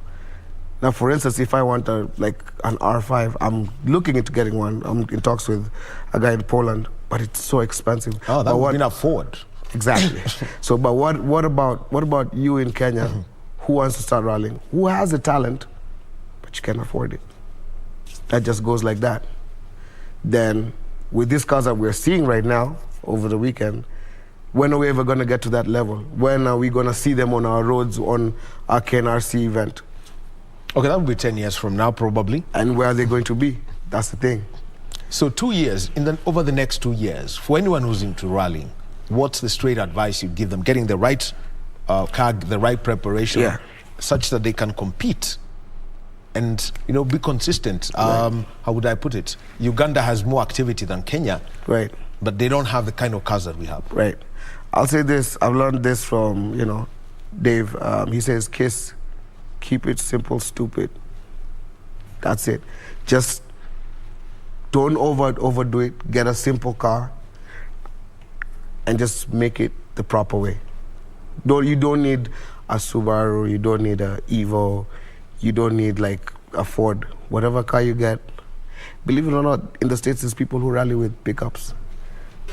Now, for instance, if I want an R5, I'm looking into getting one. I'm in talks with a guy in Poland, but it's so expensive. Oh, that would afford. Exactly. So, but what about you in Kenya, who wants to start rallying, who has the talent, but you can't afford it? That just goes like that. Then, with these cars that we're seeing right now over the weekend, when are we ever going to get to that level? When are we going to see them on our roads on our KNRC event? Okay, that will be 10 years from now, probably. And where are they going to be? That's the thing. So 2 years, over the next 2 years, for anyone who's into rallying, what's the straight advice you'd give them? Getting the right car, the right preparation, such that they can compete and be consistent. How would I put it? Uganda has more activity than Kenya, Right. but they don't have the kind of cars that we have. Right. I'll say this. I've learned this from Dave. He says, "Kiss, keep it simple, stupid." That's it. Just don't overdo it. Get a simple car, and just make it the proper way. You don't need a Subaru. You don't need a Evo. You don't need like a Ford. Whatever car you get. Believe it or not, in the States, there's people who rally with pickups.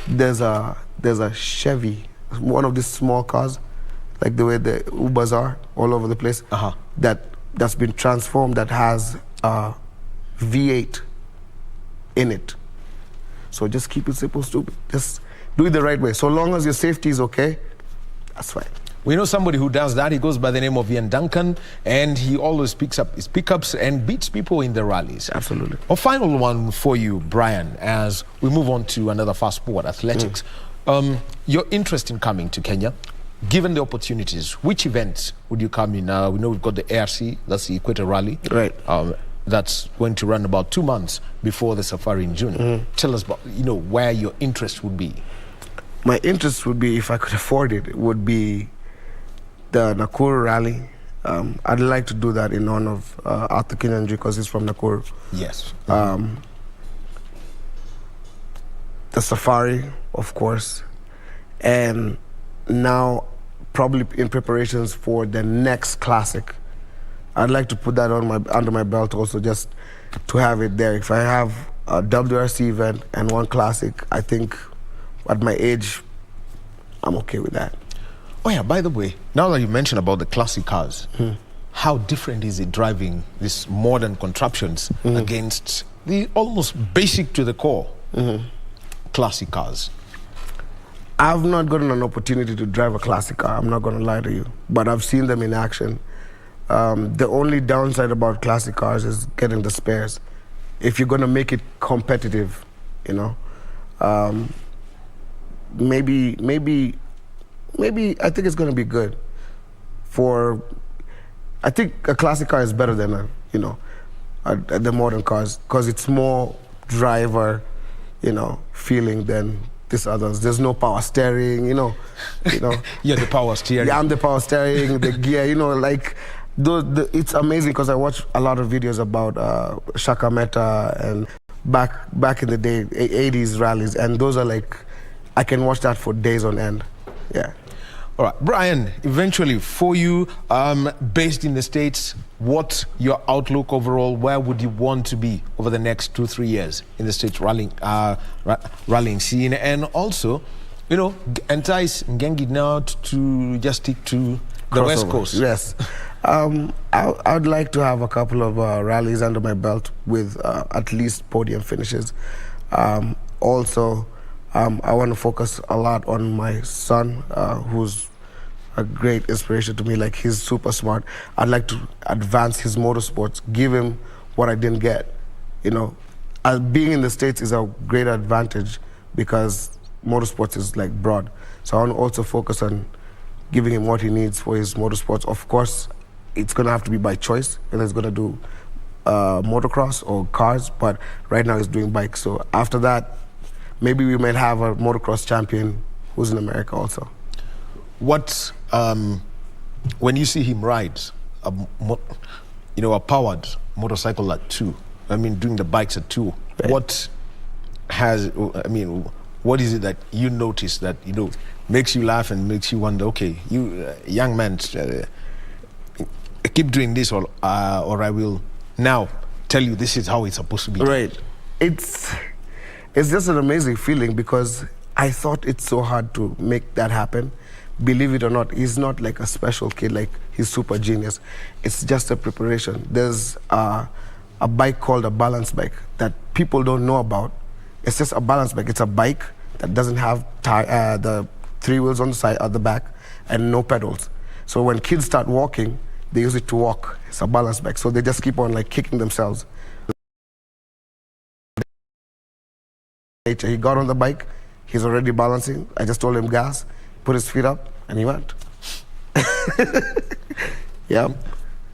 There's a Chevy, one of these small cars, like the way the Ubers are all over the place. That's been transformed. That has a V8 in it. So just keep it simple, stupid. Just do it the right way. So long as your safety is okay, that's fine. We know somebody who does that. He goes by the name of Ian Duncan, and he always picks up his pickups and beats people in the rallies. Absolutely. A final one for you, Brian, as we move on to another fast sport, athletics. Your interest in coming to Kenya, given the opportunities, which events would you come in? We know we've got the ARC, that's the Equator Rally. Right. That's going to run about 2 months before the safari in June. Tell us about, where your interest would be. My interest would be, if I could afford it, would be the Nakuru Rally. I'd like to do that in honor of Arthur Kinyanjui, because he's from Nakuru. Yes. The safari, of course, and now probably in preparations for the next classic. I'd like to put that under my belt also, just to have it there. If I have a WRC event and one classic, I think at my age, I'm okay with that. Oh yeah, by the way, now that you mentioned about the classic cars, how different is it driving these modern contraptions against the almost basic to the core classic cars? I've not gotten an opportunity to drive a classic car, I'm not going to lie to you, but I've seen them in action. The only downside about classic cars is getting the spares. If you're going to make it competitive, maybe I think it's going to be good. I think a classic car is better than the modern cars, because it's more driver, feeling than these others. There's no power steering, You're the power steering. Yeah, I'm the power steering, the gear, it's amazing, because I watch a lot of videos about Shaka Mehta and back in the day, 80s rallies, and those are like, I can watch that for days on end. Yeah. All right, Brian, eventually for you, based in the States, what's your outlook overall? Where would you want to be over the next 2-3 years in the States rallying scene? And also, entice Ngengi now to just stick to the West Coast. Yes. I'd like to have a couple of rallies under my belt with at least podium finishes. Also, I want to focus a lot on my son, who's a great inspiration to me. Like, he's super smart. I'd like to advance his motorsports, give him what I didn't get. Being in the States is a great advantage, because motorsports is like broad. So I want to also focus on giving him what he needs for his motorsports. Of course, it's going to have to be by choice, whether he's going to do motocross or cars, but right now he's doing bikes. So after that, maybe we might have a motocross champion who's in America also. What, when you see him ride a powered motorcycle at 2, doing the bikes at 2, right. What is it that you notice that, makes you laugh and makes you wonder, okay, you young man, keep doing this, or I will now tell you this is how it's supposed to be. Right. It's just an amazing feeling, because I thought it's so hard to make that happen. Believe it or not, he's not like a special kid, like he's super genius. It's just a preparation. There's a bike called a balance bike that people don't know about. It's just a balance bike. It's a bike that doesn't have the 3 wheels on the side, at the back, and no pedals. So when kids start walking, they use it to walk. It's a balance bike. So they just keep on like kicking themselves. He got on the bike, he's already balancing. I just told him gas, put his feet up, and he went. Yeah.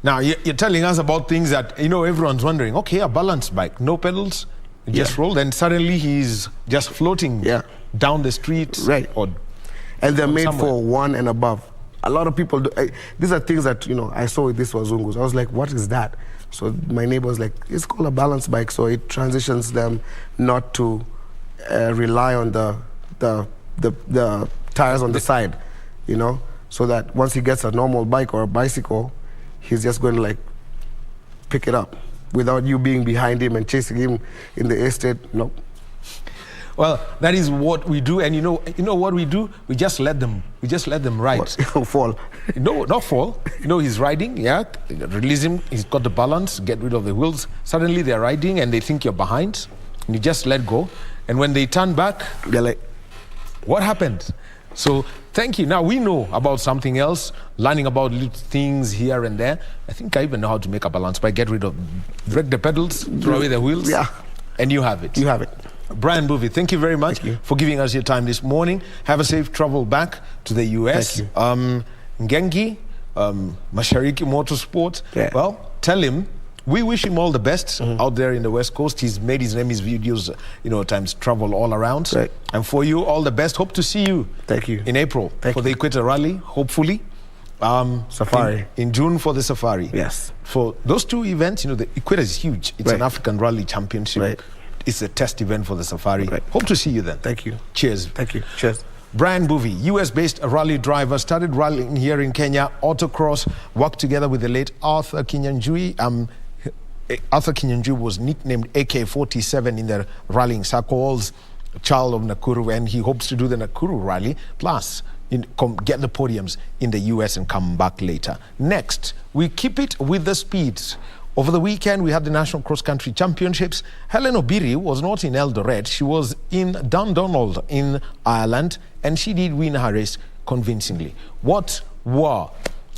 Now, you're telling us about things that, everyone's wondering, okay, a balance bike, no pedals, you just roll, and suddenly he's just floating down the street. Right. And they're made somewhere. for 1 and above. A lot of people, these are things that, I saw with this Wazungus. I was like, what is that? So my neighbor was like, it's called a balance bike. So it transitions them not to rely on the tires on the side, so that once he gets a normal bike or a bicycle, he's just going to like pick it up without you being behind him and chasing him in the estate. Nope. Well, that is what we do, and you know what we do? We just let them ride. Fall. No, not fall. He's riding, release him, he's got the balance, get rid of the wheels. Suddenly they're riding and they think you're behind, and you just let go. And when they turn back, they're like, what happened? So thank you. Now we know about something else, learning about little things here and there. I think I even know how to make a balance bike. Break the pedals, throw away the wheels, and you have it. You have it. Brian Bovey, thank you very much for giving us your time this morning. Have a safe travel back to the US. Thank you. Ngengi, Mashariki Motorsport. Yeah. Well, tell him we wish him all the best out there in the West Coast. He's made his name, his videos, times travel all around. Right. And for you, all the best. Hope to see you. Thank you. In April for the Equator Rally, hopefully. Safari. In June for the Safari. Yes. For those two events, the Equator is huge. It's an African Rally Championship. Right. It's a test event for the Safari. Right. Hope to see you then. Thank you. Cheers. Thank you. Cheers. Brian Bovey, US-based rally driver, started rallying here in Kenya, autocross, worked together with the late Arthur Kinyanjui. Arthur Kinyanjui was nicknamed AK-47 in the rallying circles, child of Nakuru, and he hopes to do the Nakuru rally, plus get the podiums in the US and come back later. Next, we keep it with the speeds. Over the weekend, we had the National Cross Country Championships. Helen Obiri was not in Eldoret. She was in Dundonald in Ireland, and she did win her race convincingly. What were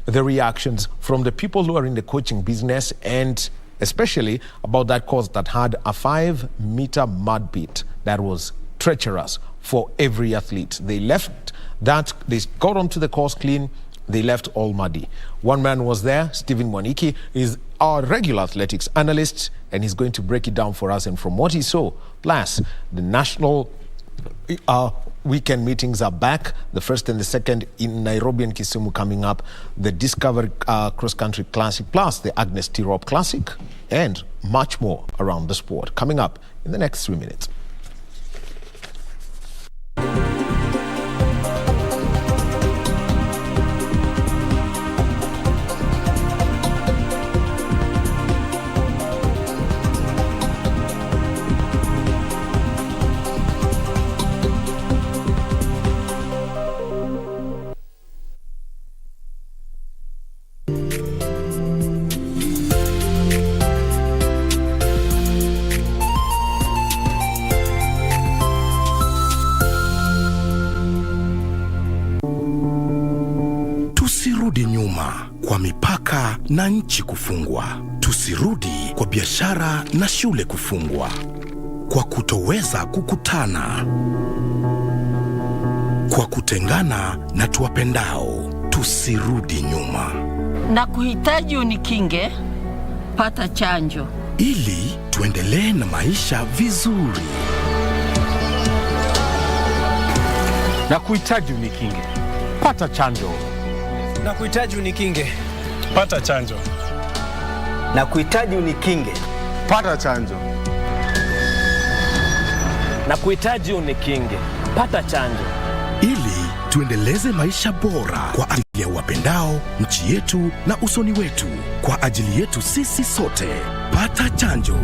the reactions from the people who are in the coaching business, and especially about that course that had a 5-meter mud pit that was treacherous for every athlete? They left that, they got onto the course clean, they left all muddy. One man was there, Stephen Mwaniki, is our regular athletics analyst, and he's going to break it down for us. And from what he saw, plus the national weekend meetings are back, the first and the second in Nairobi and Kisumu coming up, the Discovery Cross Country Classic, plus the Agnes Tirop Classic, and much more around the sport coming up in the next 3 minutes. Tusirudi nyuma kwa mipaka na nchi kufungwa. Tusirudi kwa biashara na shule kufungwa. Kwa kutoweza kukutana. Kwa kutengana na tuwapendao. Tusirudi nyuma. Na kuhitaji unikinge, pata chanjo. Ili tuendelee na maisha vizuri. Na kuhitaji unikinge, pata chanjo. Na kuhitaji unikinge, pata chanjo. Na kuhitaji unikinge, Pata chanjo. Na kuhitaji unikinge, pata chanjo. Ili tuendeleze maisha bora kwa ajili ya wapendao, nchi yetu na usoni wetu. Kwa ajili yetu sisi sote. Pata chanjo.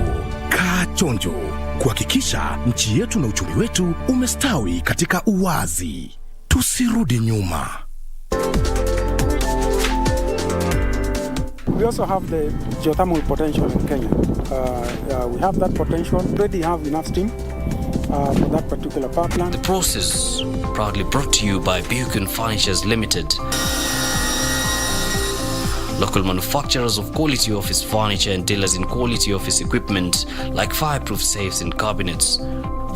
Kaa chonjo. Kuhakikisha nchi yetu na uchumi wetu umestawi katika uwazi. Tusirudi nyuma. We also have the geothermal potential in Kenya. We have that potential. Already have enough steam for that particular power plant. The process proudly brought to you by Buchan Furnitures Limited. Local manufacturers of quality office furniture and dealers in quality office equipment like fireproof safes and cabinets.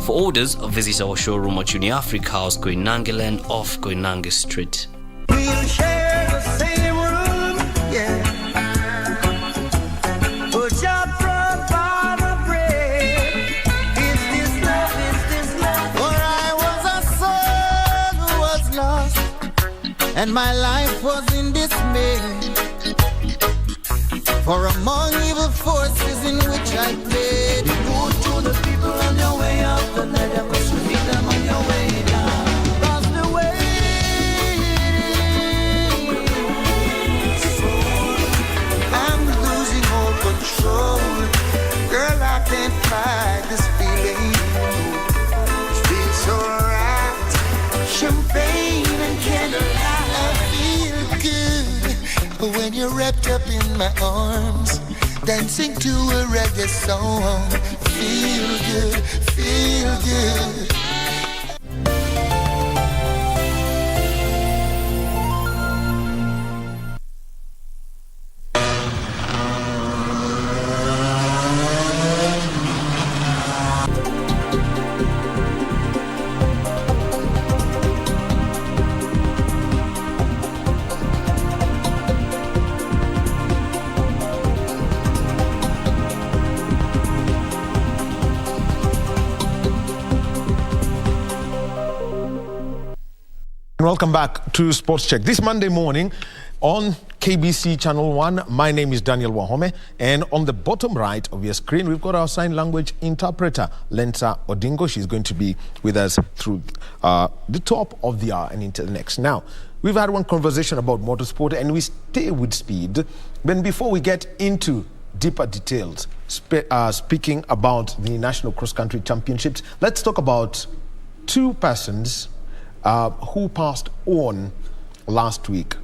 For orders, visit our showroom at Uni Africa House, Koinange Land off Koinange Street. We'll share the same room, yeah. and my life was in dismay. For among evil forces in which I played, be good to the people on your way up the ladder, 'cause you meet them on your way down. That's the way. I'm losing all control. Girl, I can't fight this feeling. It feels so right. Champagne and candlelight. I feel good when you're wrapped up in my arms, dancing to a reggae song. Feel good, feel good. Welcome back to Sports Check. This Monday morning on KBC Channel 1, my name is Daniel Wahome, and on the bottom right of your screen, we've got our sign language interpreter, Lensa Odingo. She's going to be with us through the top of the hour and into the next. Now, we've had one conversation about motorsport, and we stay with speed. But before we get into deeper details, speaking about the National Cross Country Championships, let's talk about two persons who passed on last week.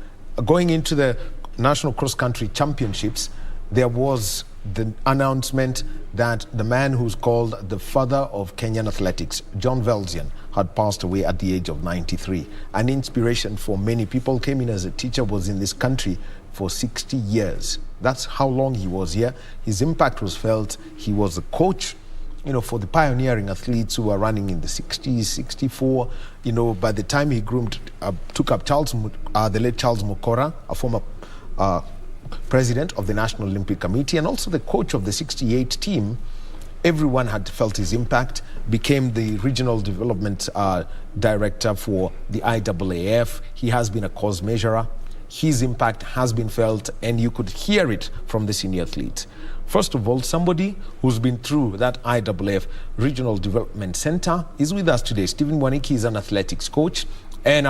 Going into the National Cross Country Championships, there was the announcement that the man who's called the father of Kenyan athletics, John Velzian, had passed away at the age of 93. An inspiration for many people. Came in as a teacher, was in this country for 60 years. That's how long he was here. His impact was felt. He was a coach, for the pioneering athletes who were running in the 60s, 64. By the time he groomed, took up the late Charles Mukora, a former president of the National Olympic Committee, and also the coach of the 68 team. Everyone had felt his impact, became the regional development director for the IAAF. He has been a cause measurer. His impact has been felt, and you could hear it from the senior athletes. First of all, somebody who's been through that IAAF Regional Development Center is with us today. Stephen Waniki is an athletics coach, and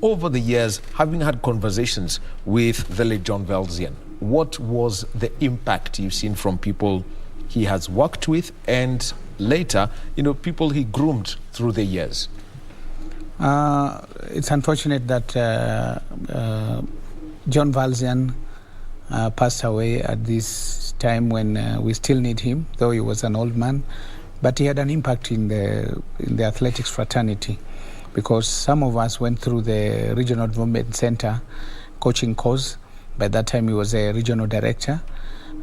over the years, having had conversations with the late John Velzian, what was the impact you've seen from people he has worked with, and later, people he groomed through the years? It's unfortunate that John Velzian passed away at this time when we still need him, though he was an old man. But he had an impact in the athletics fraternity, because some of us went through the Regional Development Center coaching course. By that time, he was a regional director,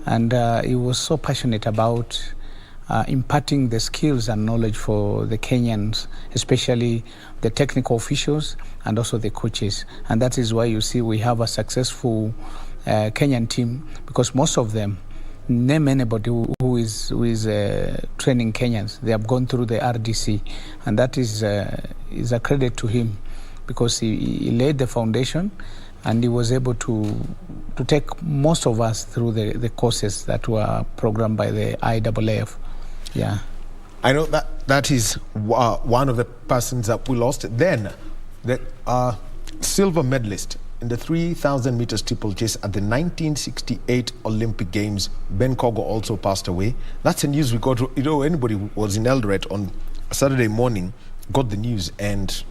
and he was so passionate about imparting the skills and knowledge for the Kenyans, especially the technical officials and also the coaches. And that is why you see we have a successful Kenyan team, because most of them, name anybody who is training Kenyans, they have gone through the RDC, and that is a credit to him, because he laid the foundation, and he was able to take most of us through the courses that were programmed by the IAAF. Yeah, I know that is one of the persons that we lost. Then the silver medalist in the 3,000 meter steeplechase at the 1968 Olympic Games, Ben Kogo, also passed away. That's the news we got. Anybody who was in Eldoret on a Saturday morning got the news, and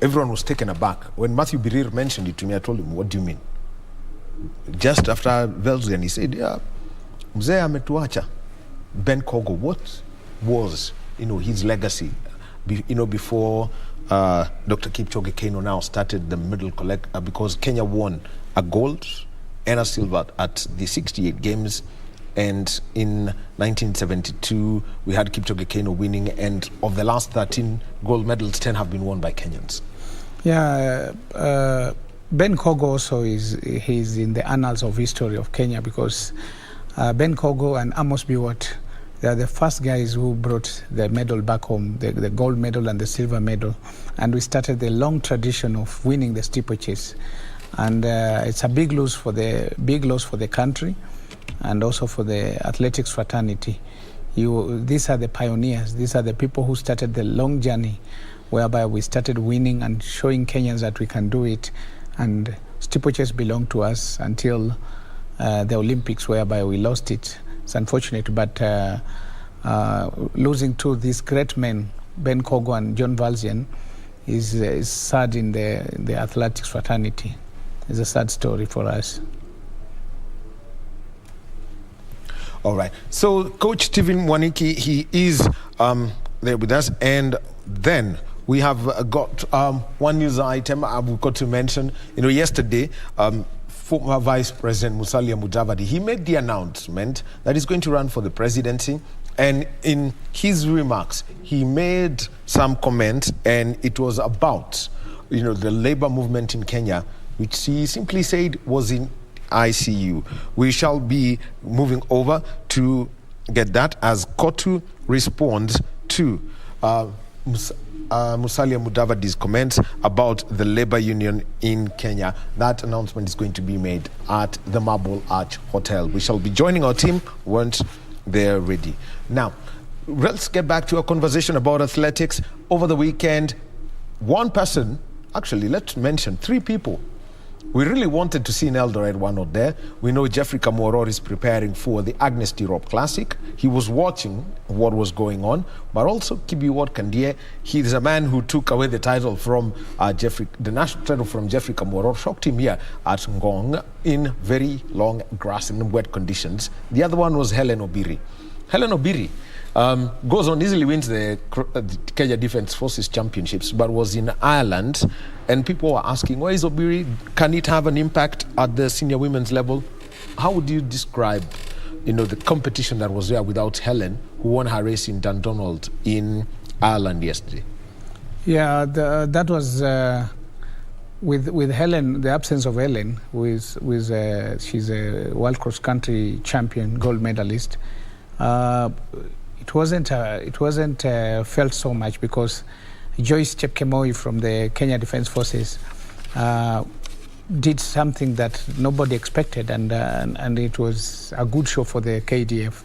everyone was taken aback. When Matthew Birir mentioned it to me, I told him, "What do you mean?" Just after Velzian, he said, "Yeah, mzee ametuacha." Ben Kogo, what was his legacy? Before Dr. Kipchoge Keino now started the middle collect, because Kenya won a gold and a silver at the 68 Games, and in 1972 we had Kipchoge Keino winning, and of the last 13 gold medals, 10 have been won by Kenyans. Yeah, Ben Kogo also he's in the annals of history of Kenya, because Ben Kogo and Amos Biwott, They are the first guys who brought the medal back home, the gold medal and the silver medal. And we started the long tradition of winning the steeplechase. And it's a big loss for the country and also for the athletics fraternity. These are the pioneers. These are the people who started the long journey whereby we started winning and showing Kenyans that we can do it. And steeplechase belonged to us until the Olympics, whereby we lost it. It's unfortunate, but losing to these great men, Ben Kogo and John Valjean, is sad in the athletics fraternity. It's a sad story for us. All right. So Coach Stephen Mwaniki, he is there with us. And then we have got one news item I've got to mention. Yesterday, former Vice President Musalia Mudavadi, he made the announcement that he's going to run for the presidency. And in his remarks, he made some comments, and it was about, the labor movement in Kenya, which he simply said was in ICU. We shall be moving over to get that as Kotu responds to Musalia Mudavadi's comments about the labor union in Kenya. That announcement is going to be made at the Marble Arch Hotel. We shall be joining our team once they're ready. Now, let's get back to our conversation about athletics. Over the weekend, one person, actually, let's mention 3 people. We really wanted to see in Eldoret, one not there. We know Jeffrey Kamworor is preparing for the Agnes Tirop Classic. He was watching what was going on, but also Kibiwot Kandie. He is a man who took away the title from the national title from Jeffrey Kamworor, shocked him here at Ngong in very long grass and wet conditions. The other one was Helen Obiri. Helen Obiri goes on, easily wins the Kenya Defence Forces Championships, but was in Ireland, and people were asking, where is Obiri? Can it have an impact at the senior women's level? How would you describe, the competition that was there without Helen, who won her race in Dundonald in Ireland yesterday? Yeah, that was with Helen, the absence of Helen, she's a world cross country champion, gold medalist. It wasn't felt so much because Joyce Chepkemoi from the Kenya Defence Forces did something that nobody expected, and it was a good show for the KDF.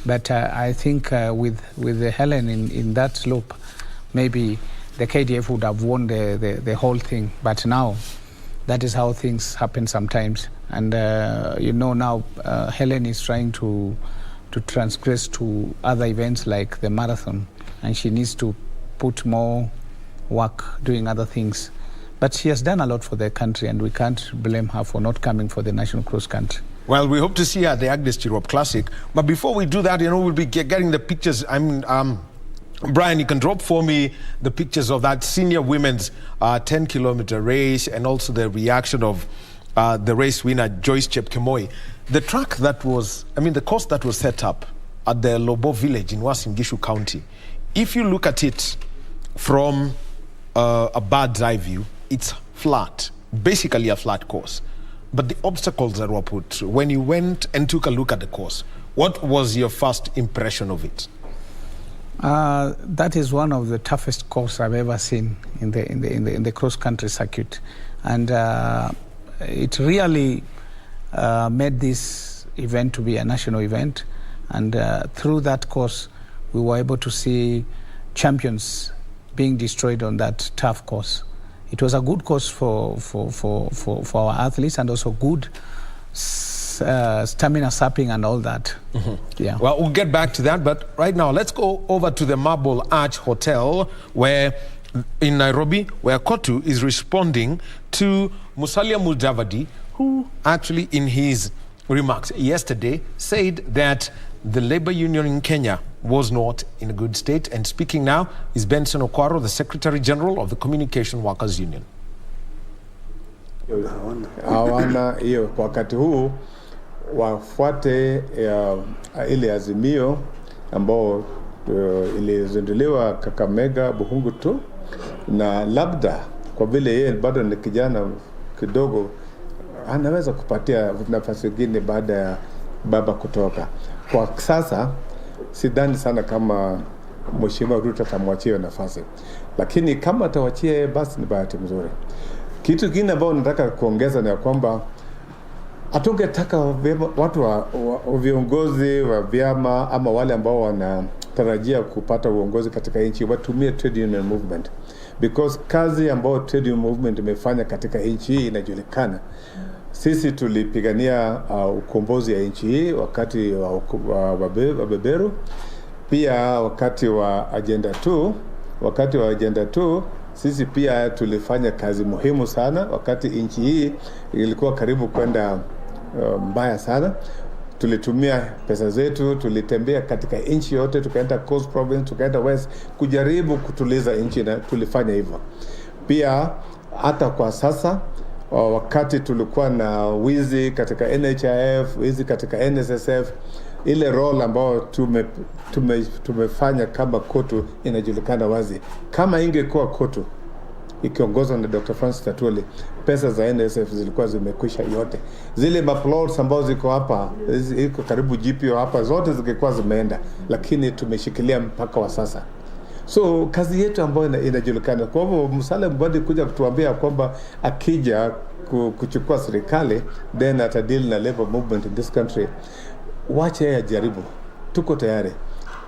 But I think with Helen in that slope, maybe the KDF would have won the whole thing. But now, that is how things happen sometimes. And now Helen is trying to transgress to other events like the marathon, and she needs to put more work doing other things. But she has done a lot for the country, and we can't blame her for not coming for the national cross country. Well, we hope to see her at the Agnes Tirop Classic. But before we do that, we'll be getting the pictures. Brian, you can drop for me the pictures of that senior women's 10-kilometer race, and also the reaction of the race winner, Joyce Chepkemoi. The track the course that was set up at the Lobo village in Uasin Gishu County, if you look at it from a bird's eye view, it's flat, basically a flat course. But the obstacles that were put, when you went and took a look at the course, what was your first impression of it? That is one of the toughest courses I've ever seen in the cross-country circuit. And it really made this event to be a national event, and through that course we were able to see champions being destroyed on that tough course. It was a good course for our athletes, and also good stamina sapping and all that. Mm-hmm. Yeah. Well, we'll get back to that, but right now let's go over to the Marble Arch Hotel in Nairobi, where Kotu is responding to Musalia Mudavadi, who actually in his remarks yesterday said that the labor union in Kenya was not in a good state. And speaking now is Benson Okwaro, the Secretary General of the Communication Workers Union. Hawana hiyo kwa wakati huu, wafuate ile azimio ambao ilizinduliwa Kakamega, Buhungu tu, na labda kwa vile yeye bado ni kijana kidogo, anaweza kupatia nafasi nyingine baada ya baba kutoka. Kwa sasa sidhani sana kama Mheshimiwa Ruto atamwachia nafasi, lakini kama atawachia yeye, basi ni bahati mzuri. Kitu kingine ambao nataka kuongeza ni kwamba hatungetaka watu wa viongozi wa vyama ama wale ambao wanatarajia kupata uongozi katika nchi watumie trade union movement, because kazi ambayo trade union movement imefanya katika nchi hii inajulikana. Sisi tulipigania ukombozi ya nchi hii wakati wa beberu, pia wakati wa agenda 2 sisi pia tulifanya kazi muhimu sana wakati nchi hii ilikuwa karibu kwenda mbaya sana. Tulitumia pesa zetu, tulitembea katika nchi yote, tukaenda Coast Province, tukaenda West kujaribu kutuliza nchi, na tulifanya hivyo. Pia hata kwa sasa wakati tulikuwa na wizi katika NHIF, wizi katika NSSF, ile role ambayo tumefanya kama KOTU inajulikana wazi. Kama ingekuwa KOTU ikiongozwa na Dr. Francis Atwoli, pesa za NSSF zilikuwa zimekwisha yote. Zile maplots ambazo ziko hapa, iko karibu GPO hapa, zote zingekuwa zimeenda, lakini tumeshikilia mpaka wa sasa. So kazi yetu ambayo inajulikana. Kwa hivyo Musalia Mudavadi kuja kutuambia kwamba akija kuchukua serikali then atadeal na labor movement in this country, wacha yeye ajaribu. Tuko tayari.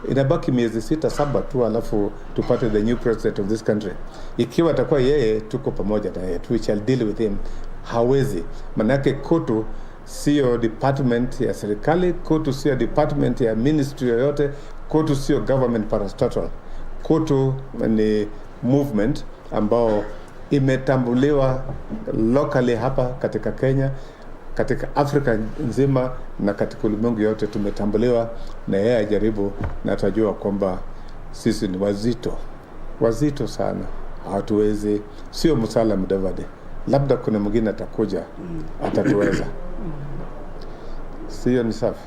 Inabaki miezi 6-7 tu, alafu tupate the new president of this country. Ikiwa atakuwa yeye, tuko pamoja na yeye, we shall deal with him. Hawezi, manake KOTU sio department ya serikali, KOTU sio department ya ministry yoyote, KOTU sio government parastatal. KOTU ni movement ambao imetambuliwa locally hapa katika Kenya, katika Afrika nzima na katika ulimwengu yote tumetambuliwa, na yeye ajaribu, na atajua kwamba sisi ni wazito sana. Hatuwezi, sio Musalia Mudavadi, labda kuna mwingine atakuja atatuweza. Sio, ni safi.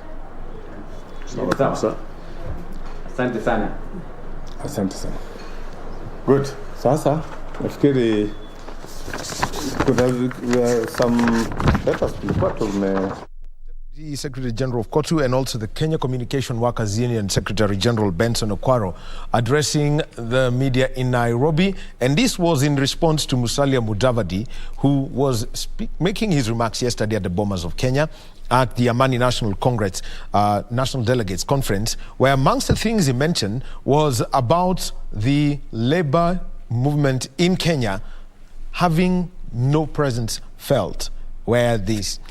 Sawa. Asante sana. Asante sana. Good. Sasa nafikiri kuna some papers tulikuwa The Secretary General of KOTU and also the Kenya Communication Workers Union Secretary General Benson Okwaro addressing the media in Nairobi, and this was in response to Musalia Mudavadi, who was making his remarks yesterday at the Bomas of Kenya at the Amani National Congress, National Delegates Conference, where amongst the things he mentioned was about the labor movement in Kenya having no presence felt, where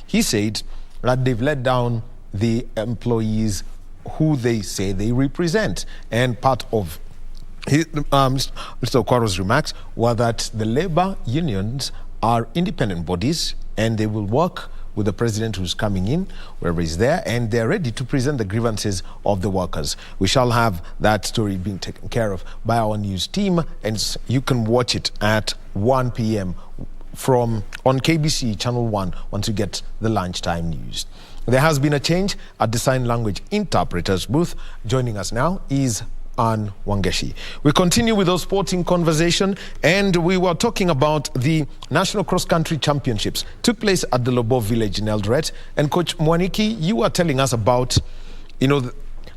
he said that they've let down the employees who they say they represent. And part of Mr. Okwaro's remarks were that the labor unions are independent bodies and they will work with the president who's coming in, wherever he's there, and they're ready to present the grievances of the workers. We shall have that story being taken care of by our news team, and you can watch it at 1 p.m. on KBC Channel 1 once you get the lunchtime news. There has been a change at the sign language interpreters booth. Joining us now is Ann Wangeshi. We continue with our sporting conversation, and we were talking about the National Cross Country Championships. Took place at the Lobo Village in Eldoret. And Coach Mwaniki, you were telling us about,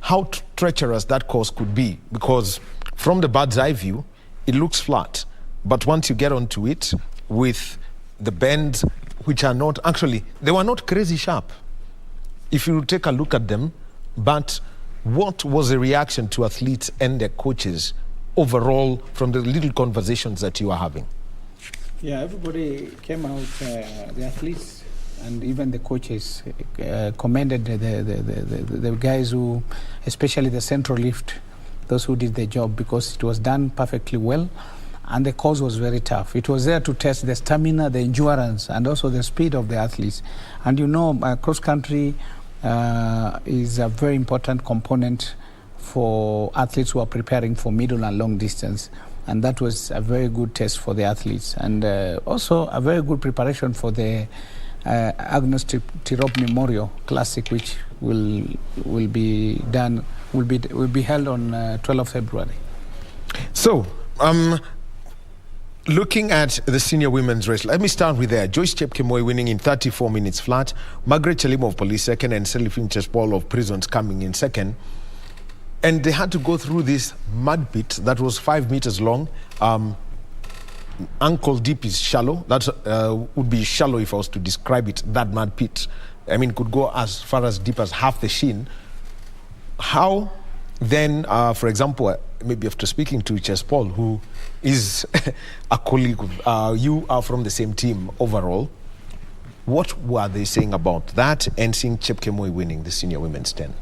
how treacherous that course could be, because from the bird's eye view, it looks flat. But once you get onto it, with the bends, which are not, actually, they were not crazy sharp, if you take a look at them, but what was the reaction to athletes and their coaches overall from the little conversations that you are having? Yeah, everybody came out, the athletes and even the coaches commended the guys who, especially the central lift, those who did the job, because it was done perfectly well and the course was very tough. It was there to test the stamina, the endurance, and also the speed of the athletes. And cross-country is a very important component for athletes who are preparing for middle and long distance, and that was a very good test for the athletes, and also a very good preparation for the Agnes Tirop Memorial Classic, which will be held on 12th February. So, looking at the senior women's race, let me start with there. Joyce Chepkemoi winning in 34 minutes flat, Margaret Chelimo of Police second, and Selifin Chespol of Prisons coming in second. And they had to go through this mud pit that was 5 meters long. Ankle deep is shallow. That would be shallow if I was to describe it, that mud pit. I mean, could go as far as deep as half the shin. How then, for example, maybe after speaking to Chess Paul, who is a colleague, you are from the same team overall, what were they saying about that and seeing Chepkemoi winning the senior women's 10?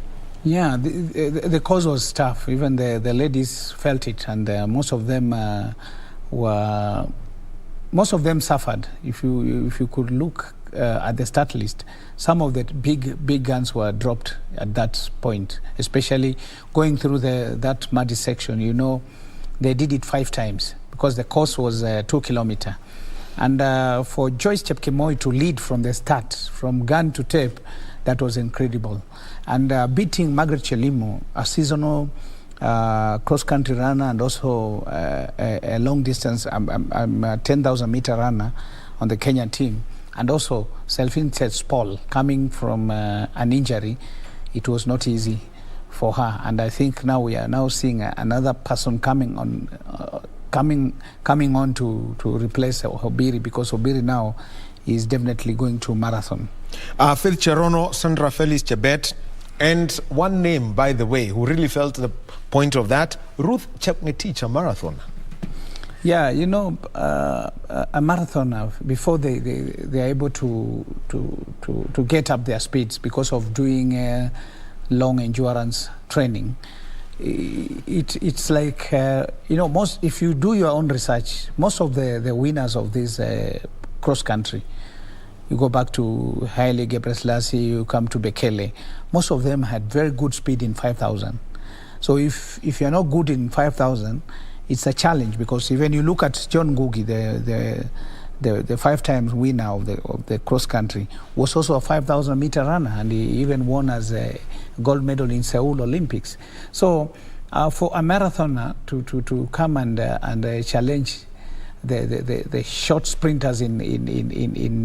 Yeah, the cause was tough. Even the ladies felt it, and most of them suffered. If you could look at the start list, some of the big guns were dropped at that point, especially going through that muddy section. You know, they did it 5 times because the course was 2 kilometers. And for Joyce Chepkemoi to lead from the start, from gun to tape, that was incredible. And beating Margaret Chelimo, a seasonal cross-country runner and also a long-distance 10,000-meter runner on the Kenyan team, and also Selfin Paul coming from an injury, it was not easy for her. And I think now we are now seeing another person coming on to replace Obiri, because Obiri now is definitely going to marathon. Faith Cherono, Sandra Felix Chebet, and one name, by the way, who really felt the point of that, Ruth Chepngetich, a marathoner. Yeah, you know, a marathoner, before they are able to get up their speeds because of doing long endurance training, it's like, you know, if you do your own research, most of the winners of this cross-country, you go back to Haile Gebrselassie, you come to Bekele, most of them had very good speed in 5,000. So if you're not good in 5,000, it's a challenge, because even you look at John Ngugi, the 5 times winner of the cross country, was also a 5,000-meter runner, and he even won as a gold medal in Seoul Olympics. So for a marathoner to come and challenge the short sprinters in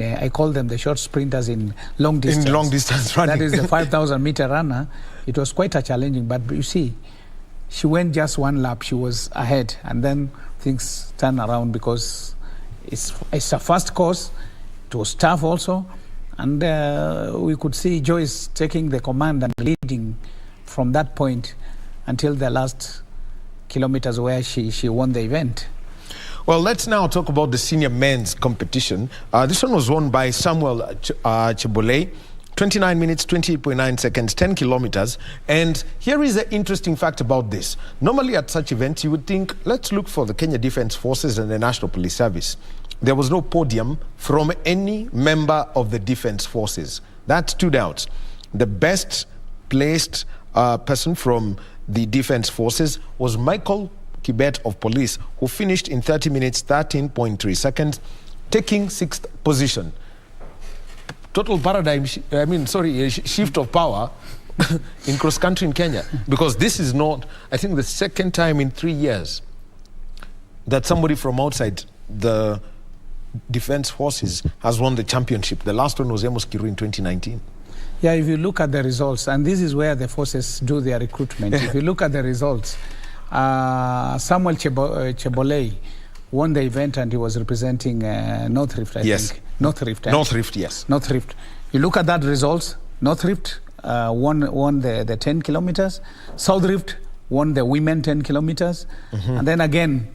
I call them the short sprinters in long distance. In long distance running. That is the 5,000-meter runner. It was quite a challenging, but you see, she went just 1 lap, she was ahead, and then things turned around because it's a fast course. It was tough also, and we could see Joyce taking the command and leading from that point until the last kilometers where she won the event. Well, let's now talk about the senior men's competition. This one was won by Samuel Chebole, 29 minutes, 28.9 seconds, 10 kilometers. And here is the interesting fact about this. Normally at such events, you would think, let's look for the Kenya Defence Forces and the National Police Service. There was no podium from any member of the Defence Forces. That stood out. The best placed person from the Defence Forces was Michael Kibet of Police, who finished in 30 minutes, 13.3 seconds, taking 6th position. Total paradigm, shift of power in cross-country in Kenya. Because this is not, I think, the second time in 3 years that somebody from outside the Defence Forces has won the championship. The last one was Amos Kiru in 2019. Yeah, if you look at the results, and this is where the forces do their recruitment. If you look at the results, Samuel Chebole won the event, and he was representing North Rift, I think. North Rift, yes. North Rift. You look at that results, North Rift won the 10 kilometers, South Rift won the women 10 kilometers, and then again,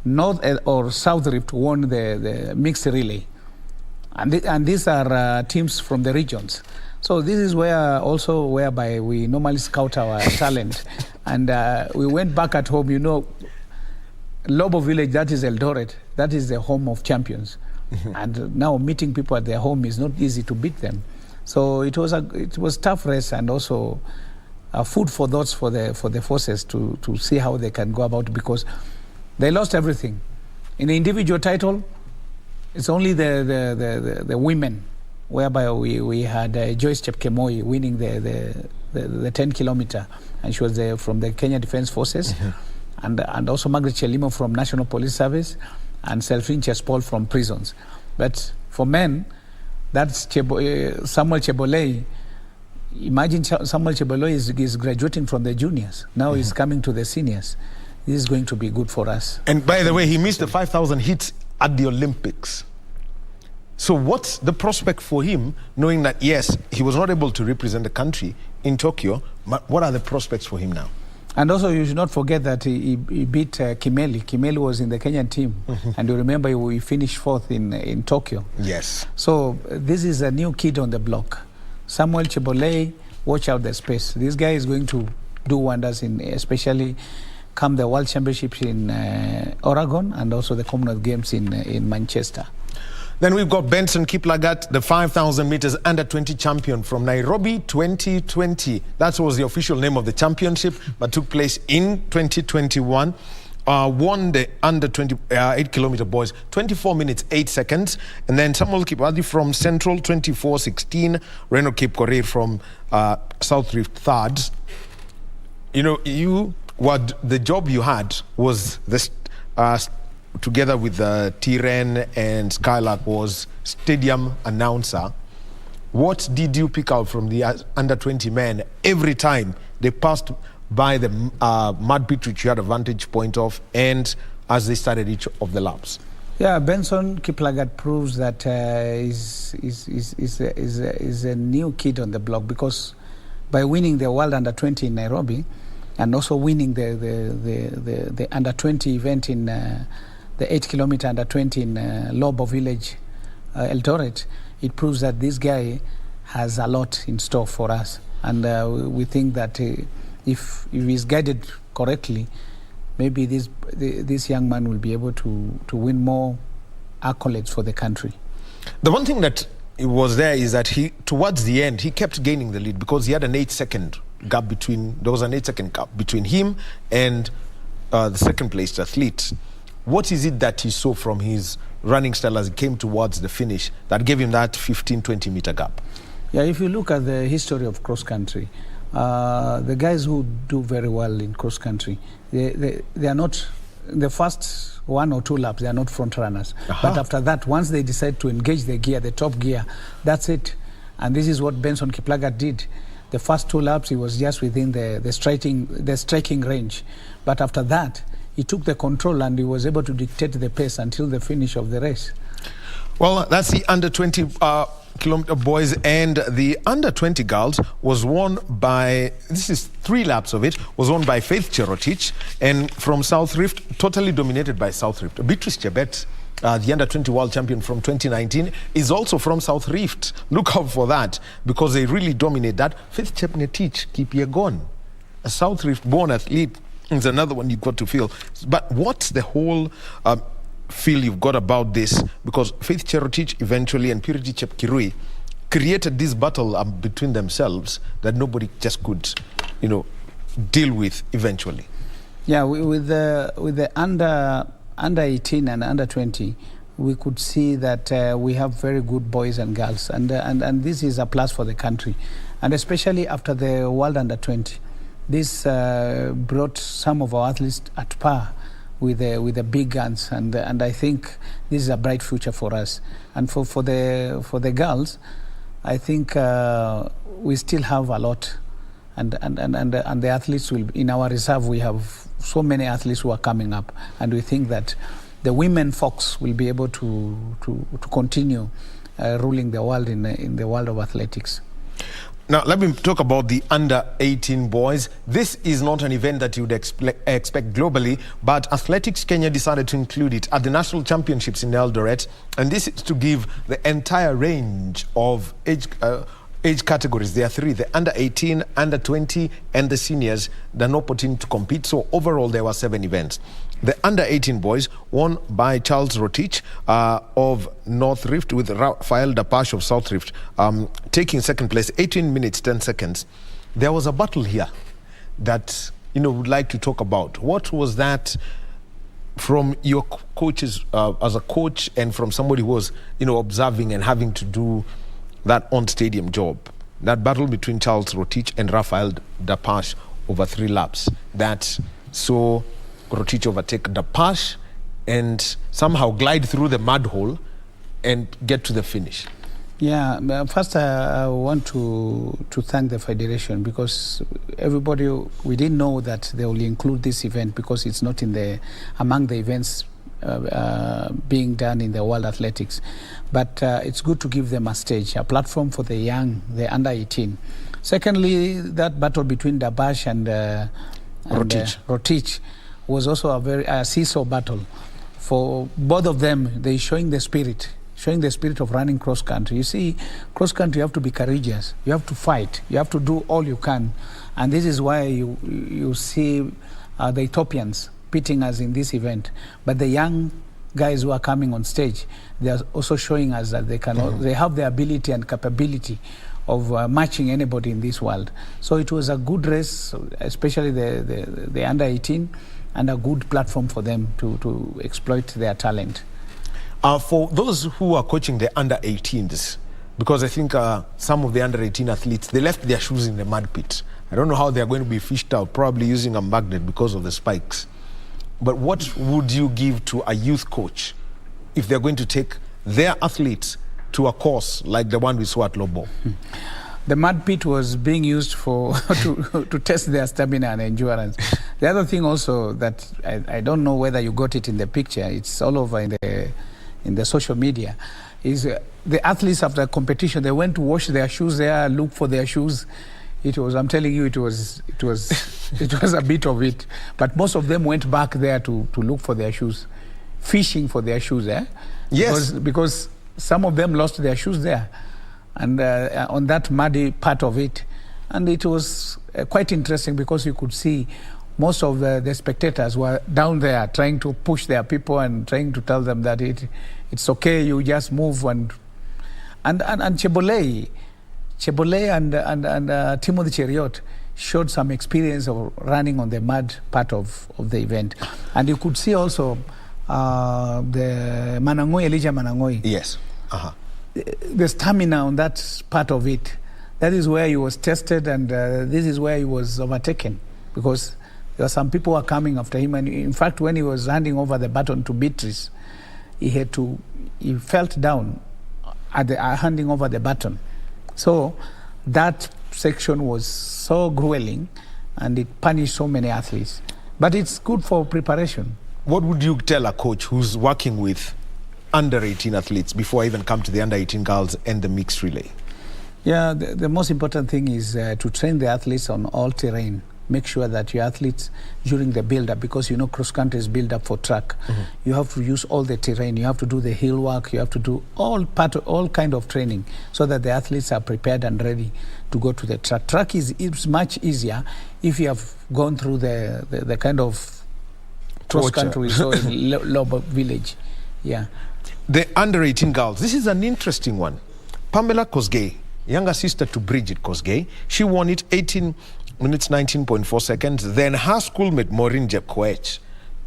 North or South Rift won the mixed relay. And these are teams from the regions. So this is whereby we normally scout our talent. And we went back at home, you know, Lobo Village, that is Eldoret, that is the home of champions. And now meeting people at their home is not easy to beat them. So it was tough race, and also food for thoughts for the forces to see how they can go about, because they lost everything. In the individual title, it's only the women, whereby we had Joyce Chepkemoi winning the 10 kilometer, and she was from the Kenya Defence Forces, and also Margaret Chelimo from National Police Service, and Selfin Chespol from prisons. But for men, that's Samuel Chebole. imagine Samuel Chebolo is graduating from the juniors. Now he's coming to the seniors. This is going to be good for us. And by the way, he missed the 5,000 hits at the Olympics. So what's the prospect for him, knowing that, yes, he was not able to represent the country in Tokyo, but what are the prospects for him now? And also, you should not forget that he beat Kimeli. Kimeli was in the Kenyan team. And you remember we finished 4th in Tokyo. Yes. So this is a new kid on the block. Samuel Chebole, watch out the space. This guy is going to do wonders, especially come the World Championships in Oregon and also the Commonwealth Games in Manchester. Then we've got Benson Kiplagat, the 5,000 meters under-20 champion from Nairobi 2020. That was the official name of the championship, but took place in 2021. Won the under-20 8-kilometer boys, 24 minutes, 8 seconds. And then Samuel Kipadi from Central, 24:16. Reno Kipkorir from South Rift, third. You know, the job you had was this... together with Tiren and Skylark, was stadium announcer. What did you pick out from the under-20 men every time they passed by the mud pit, which you had a vantage point of, and as they started each of the laps? Yeah, Benson Kiplagat proves that is a new kid on the block, because by winning the World Under-20 in Nairobi and also winning the Under-20 event in the 8-kilometer Under-20 in Lobo Village, Eldoret, it proves that this guy has a lot in store for us. And we think that if he's guided correctly, maybe this young man will be able to win more accolades for the country. The one thing that was there is that towards the end, he kept gaining the lead, because he had an 8-second gap there was an 8-second gap between him and the second-placed athlete. What is it that he saw from his running style as he came towards the finish that gave him that 15-20 meter gap? Yeah, if you look at the history of cross-country, the guys who do very well in cross-country, they are not, the first 1 or 2 laps, they are not front runners. But after that, once they decide to engage the gear, the top gear, that's it. And this is what Benson Kiplagat did. The first 2 laps, he was just within the striking range. But after that, he took the control and he was able to dictate the pace until the finish of the race. Well, that's the under-20 kilometer boys, and the under-20 girls was won by, this is 3 laps of it, was won by Faith Cherotich, and from South Rift, totally dominated by South Rift. Beatrice Chebet, the under-20 world champion from 2019, is also from South Rift. Look out for that, because they really dominate that. Faith Cherotich, keep your gun. A South Rift-born athlete is another one you've got to feel. But what's the whole feel you've got about this? Because Faith Cherotich eventually and Purity Chepkirui created this battle between themselves that nobody just could, deal with eventually. Yeah, with the under 18 and under 20, we could see that we have very good boys and girls, and this is a plus for the country, and especially after the World Under 20. This brought some of our athletes at par with the big guns, and I think this is a bright future for us. And for the girls, I think we still have a lot, and the athletes will, in our reserve, we have so many athletes who are coming up, and we think that the women folks will be able to continue ruling the world in the world of athletics. Now, let me talk about the under-18 boys. This is not an event that you would expect globally, but Athletics Kenya decided to include it at the National Championships in Eldoret, and this is to give the entire range of age categories. There are 3, the under-18, under-20, and the seniors, an opportunity to compete. So overall, there were 7 events. The under-18 boys won by Charles Rotich of North Rift, with Rafael Dapash of South Rift taking second place, 18 minutes, 10 seconds. There was a battle here that, would like to talk about. What was that from your coaches, as a coach, and from somebody who was, observing and having to do that on-stadium job? That battle between Charles Rotich and Rafael Dapash over 3 laps. That saw Rotich overtake Dapash and somehow glide through the mud hole and get to the finish. Yeah, first I want to thank the Federation, because everybody, we didn't know that they will include this event because it's not among the events being done in the World Athletics. But it's good to give them a stage, a platform for the young, the under 18. Secondly, that battle between Dabash and Rotich was also a seesaw battle. For both of them, they're showing the spirit of running cross country. You see, cross country, you have to be courageous. You have to fight. You have to do all you can. And this is why you see the Ethiopians pitting us in this event. But the young guys who are coming on stage, they are also showing us that they have the ability and capability of matching anybody in this world. So it was a good race, especially the under 18, and a good platform for them to exploit their talent. For those who are coaching the under 18s, because I think some of the under 18 athletes, they left their shoes in the mud pit. I don't know how they're going to be fished out, probably using a magnet because of the spikes. But what would you give to a youth coach if they're going to take their athletes to a course like the one we saw at Lobo? The mud pit was being used to test their stamina and endurance. The other thing also that I don't know whether you got it in the picture, it's all over in the social media, is the athletes after competition, they went to wash their shoes there, look for their shoes. I'm telling you, it was a bit of it. But most of them went back there to look for their shoes, fishing for their shoes, Yes. Because some of them lost their shoes there, and on that muddy part of it. And it was quite interesting because you could see most of the spectators were down there trying to push their people and trying to tell them that it's okay, you just move. And Chebole and Timothy Cheriot showed some experience of running on the mud part of the event. And you could see also the Elijah Manangoi. Yes. The stamina on that part of it, that is where he was tested, and this is where he was overtaken, because there were some people who were coming after him. And in fact, when he was handing over the baton to Beatrice, he felt down at handing over the baton. So that section was so grueling, and it punished so many athletes. But it's good for preparation. What would you tell a coach who's working with under 18 athletes before I even come to the under 18 girls and the mixed relay? Yeah, the most important thing is to train the athletes on all terrain. Make sure that your athletes, during the build-up, because you know cross-country is build-up for track, you have to use all the terrain, you have to do the hill work, you have to do all kind of training so that the athletes are prepared and ready to go to the track. Track is much easier if you have gone through the kind of cross-country we saw in Lobo village. Yeah. The under 18 girls, this is an interesting one. Pamela Kosgei, younger sister to Bridget Kosgei, she won it 18 minutes 19.4 seconds. Then her schoolmate Maureen Jepkoech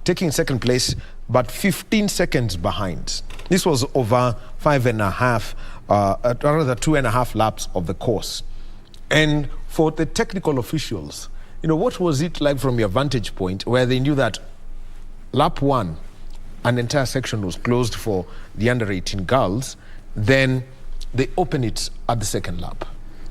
taking second place, but 15 seconds behind. This was over 2.5 laps of the course. And for the technical officials, what was it like from your vantage point, where they knew that lap 1, an entire section was closed for the under 18 girls, then they open it at the second lap?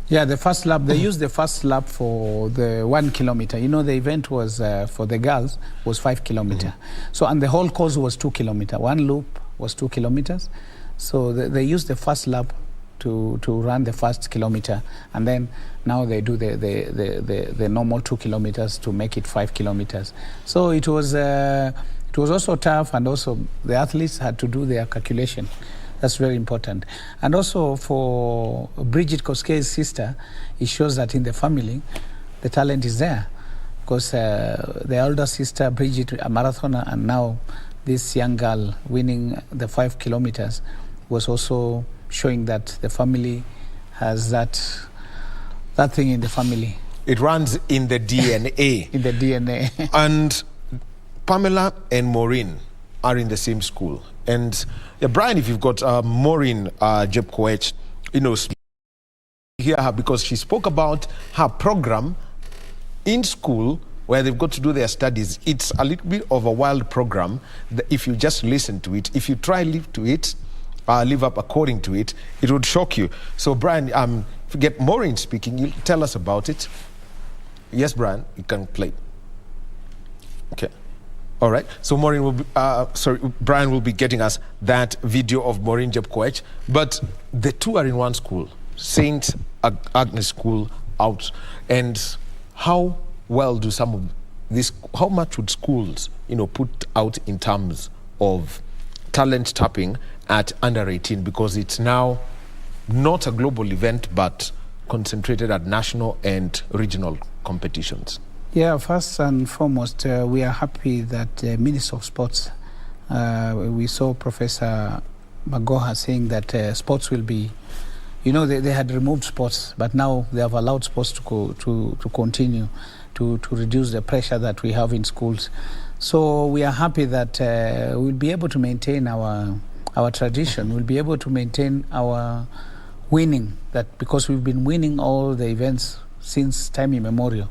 Yeah, the first lap, they used the first lap for the 1 kilometer. The event was, for the girls, was 5 kilometers. So, and the whole course was 2 kilometers. One loop was 2 kilometers. So they used the first lap to run the first kilometer. And then now they do the normal 2 kilometers to make it 5 kilometers. So it was also tough, and also the athletes had to do their calculation. That's very important. And also for Bridget Koskei's sister, it shows that in the family, the talent is there. Because the elder sister, Bridget, a marathoner, and now this young girl winning the 5 kilometers was also showing that the family has that thing in the family. It runs in the DNA. In the DNA. And Pamela and Maureen are in the same school. And Brian, if you've got Maureen Jepkoech, hear her, because she spoke about her program in school where they've got to do their studies. It's a little bit of a wild program. If you just listen to it, if you try live to it, live up according to it, it would shock you. So, Brian, get Maureen speaking. You tell us about it. Yes, Brian, you can play. Okay. All right. So Maureen will be, Brian will be getting us that video of Maureen Jepkoech. But the two are in one school, St. Agnes School out. And how well do some of this, how much would schools, put out in terms of talent tapping at under 18? Because it's now not a global event, but concentrated at national and regional competitions. Yeah, first and foremost, we are happy that Minister of Sports, we saw Professor Magoha saying that sports will be, they had removed sports, but now they have allowed sports to continue to reduce the pressure that we have in schools. So we are happy that we'll be able to maintain our tradition, we'll be able to maintain our winning, that because we've been winning all the events since time immemorial.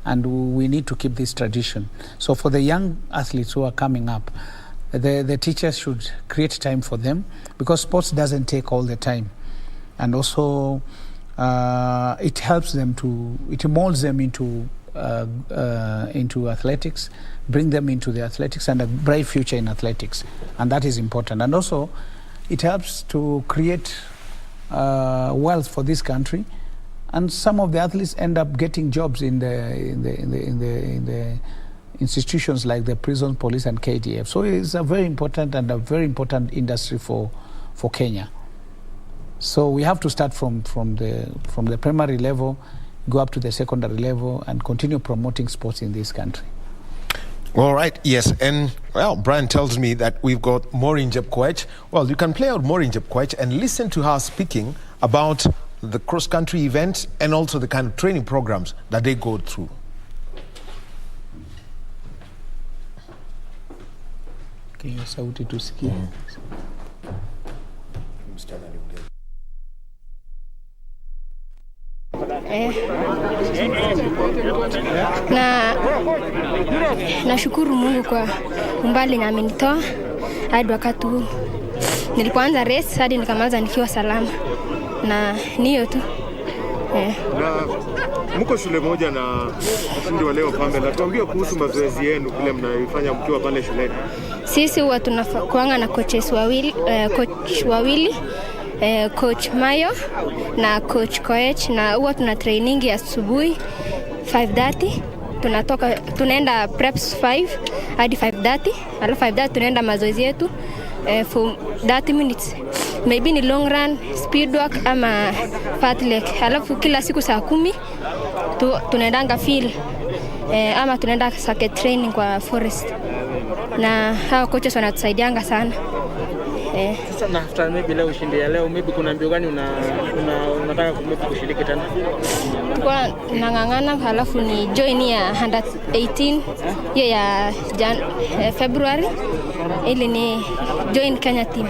And we need to keep this tradition. So for the young athletes who are coming up, the teachers should create time for them, because sports doesn't take all the time. And also it helps them it molds them into athletics, bring them into the athletics and a bright future in athletics. And that is important. And also it helps to create wealth for this country. And some of the athletes end up getting jobs in the institutions like the prison, police, and KDF. So it's a very important industry for Kenya. So we have to start from the primary level, go up to the secondary level, and continue promoting sports in this country. All right, yes. And, well, Brian tells me that we've got Maureen Jepkoech. Well, you can play out Maureen Jepkoech and listen to her speaking about the cross-country events and also the kind of training programs that they go through. Sauti tusikie. Nashukuru Mungu kwa umbali na amenitoa hadi wakati huu. Nilipoanza race hadi nikamaliza nikiwa salama. Na niyo tu. Na mko shule moja na mshindi wa leo Pamela, tuambie kuhusu mazoezi yenu kile mnaifanya mkiwa pale shuleni. Sisi huwa tunakuanga na coaches wawili, coach Mayo na coach Koech, na huwa tuna training asubuhi 5:30, tunaenda preps 5 hadi 5:30, alafu 5:30 tunaenda mazoezi yetu for 30 minutes. Maybe ni long run, speed walk ama fartlek. Alafu kila siku saa 10 tunaendanga field ama tunaenda circuit training kwa forest. Na hao coaches wanatusaidianga sana. Sasa na after maybe leo ushindi ya leo, maybe kuna mbio gani unataka kushiriki tena? Kwa nangangana, halafu ni join ya 118 hiyo ya February, ili ni join Kenya team.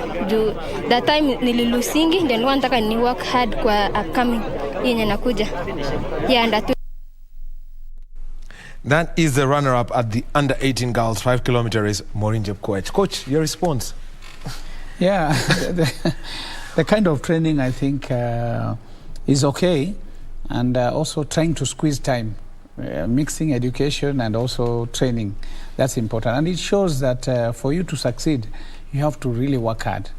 That time nililusingi, then nataka ni work hard kwa upcoming yenye nakuja. That is the runner-up at the under 18 girls 5 kilometer race, Maureen Jepkoech. Coach, your response? Yeah, the kind of training I think is okay, and also trying to squeeze time, mixing education and also training. That's important, and it shows that for you to succeed, you have to really work hard.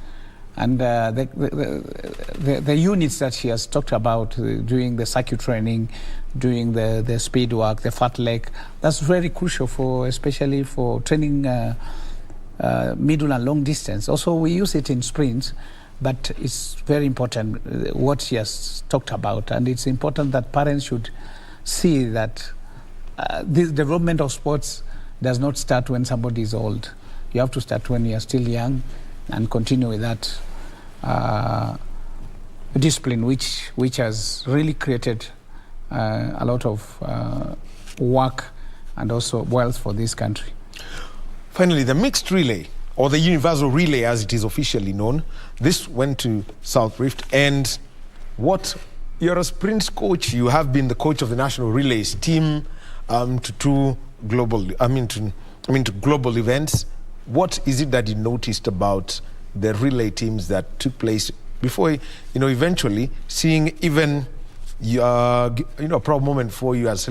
And the units that she has talked about, doing the circuit training, doing the speed work, the fartlek, that's very crucial especially for training middle and long distance. Also, we use it in sprints, but it's very important what she has talked about, and it's important that parents should see that this development of sports does not start when somebody is old. You have to start when you are still young and continue with that discipline, which has really created a lot of work and also wealth for this country. Finally, the mixed relay, or the universal relay as it is officially known, this went to South Rift. And you're a sprints coach, you have been the coach of the national relays team to global events. What is it that you noticed about the relay teams that took place before, eventually seeing even, a proud moment for you as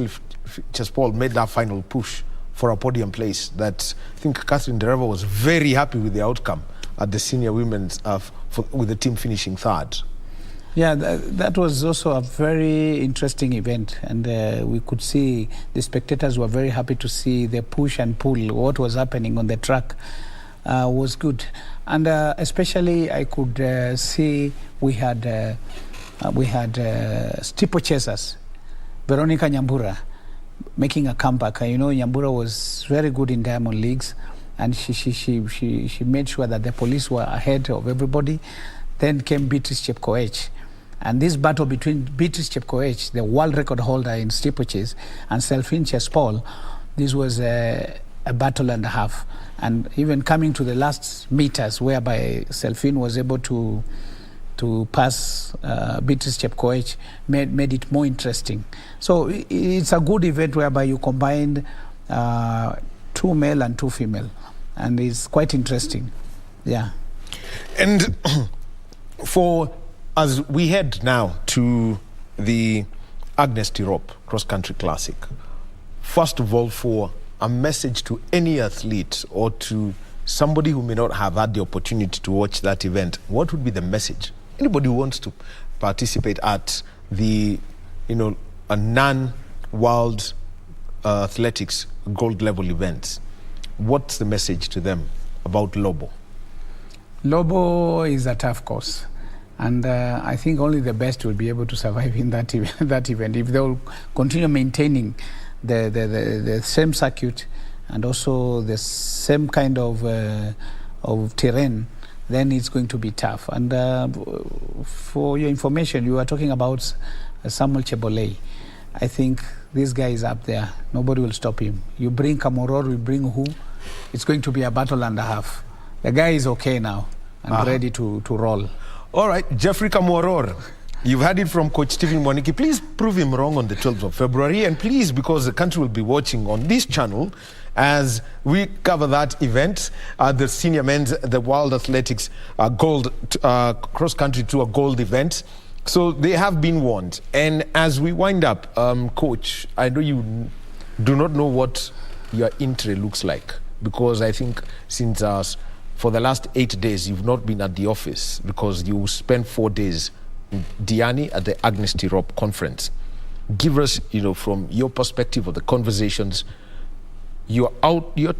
Paul made that final push for a podium place. That I think Catherine Dereva was very happy with the outcome at the senior women's, with the team finishing third. Yeah, that was also a very interesting event, and we could see the spectators were very happy to see the push and pull. What was happening on the track was good, and especially I could see we had steeplechasers, Veronica Nyambura, making a comeback. Nyambura was very good in Diamond Leagues, and she made sure that the police were ahead of everybody. Then came Beatrice Chepkoech. And this battle between Beatrice Chepkoech, the world record holder in steeplechase, and Selfin Chespol, this was a battle and a half. And even coming to the last meters, whereby Selfin was able to pass Beatrice Chepkoech, made it more interesting. So it's a good event whereby you combined 2 male and 2 female. And it's quite interesting. Yeah. And as we head now to the Agnes Tirop Cross Country Classic, first of all, for a message to any athlete or to somebody who may not have had the opportunity to watch that event, what would be the message? Anybody who wants to participate at the, a non-world athletics gold level events, what's the message to them about Lobo? Lobo is a tough course. And I think only the best will be able to survive in that event. If they will continue maintaining the same circuit and also the same kind of terrain, then it's going to be tough. And for your information, you are talking about Samuel Chebole. I think this guy is up there. Nobody will stop him. You bring Kamoror, you bring who? It's going to be a battle and a half. The guy is okay now and ready to roll. All right, Jeffrey Kamworor, you've heard it from Coach Stephen Mwaniki. Please prove him wrong on the 12th of February. And please, because the country will be watching on this channel as we cover that event, the senior men's, the World Athletics gold cross-country to a gold event. So they have been warned. And as we wind up, Coach, I know you do not know what your entry looks like, because I think since for the last 8 days, you've not been at the office because you spent 4 days in Diani at the Agnes Tirop conference. Give us, from your perspective of the conversations, your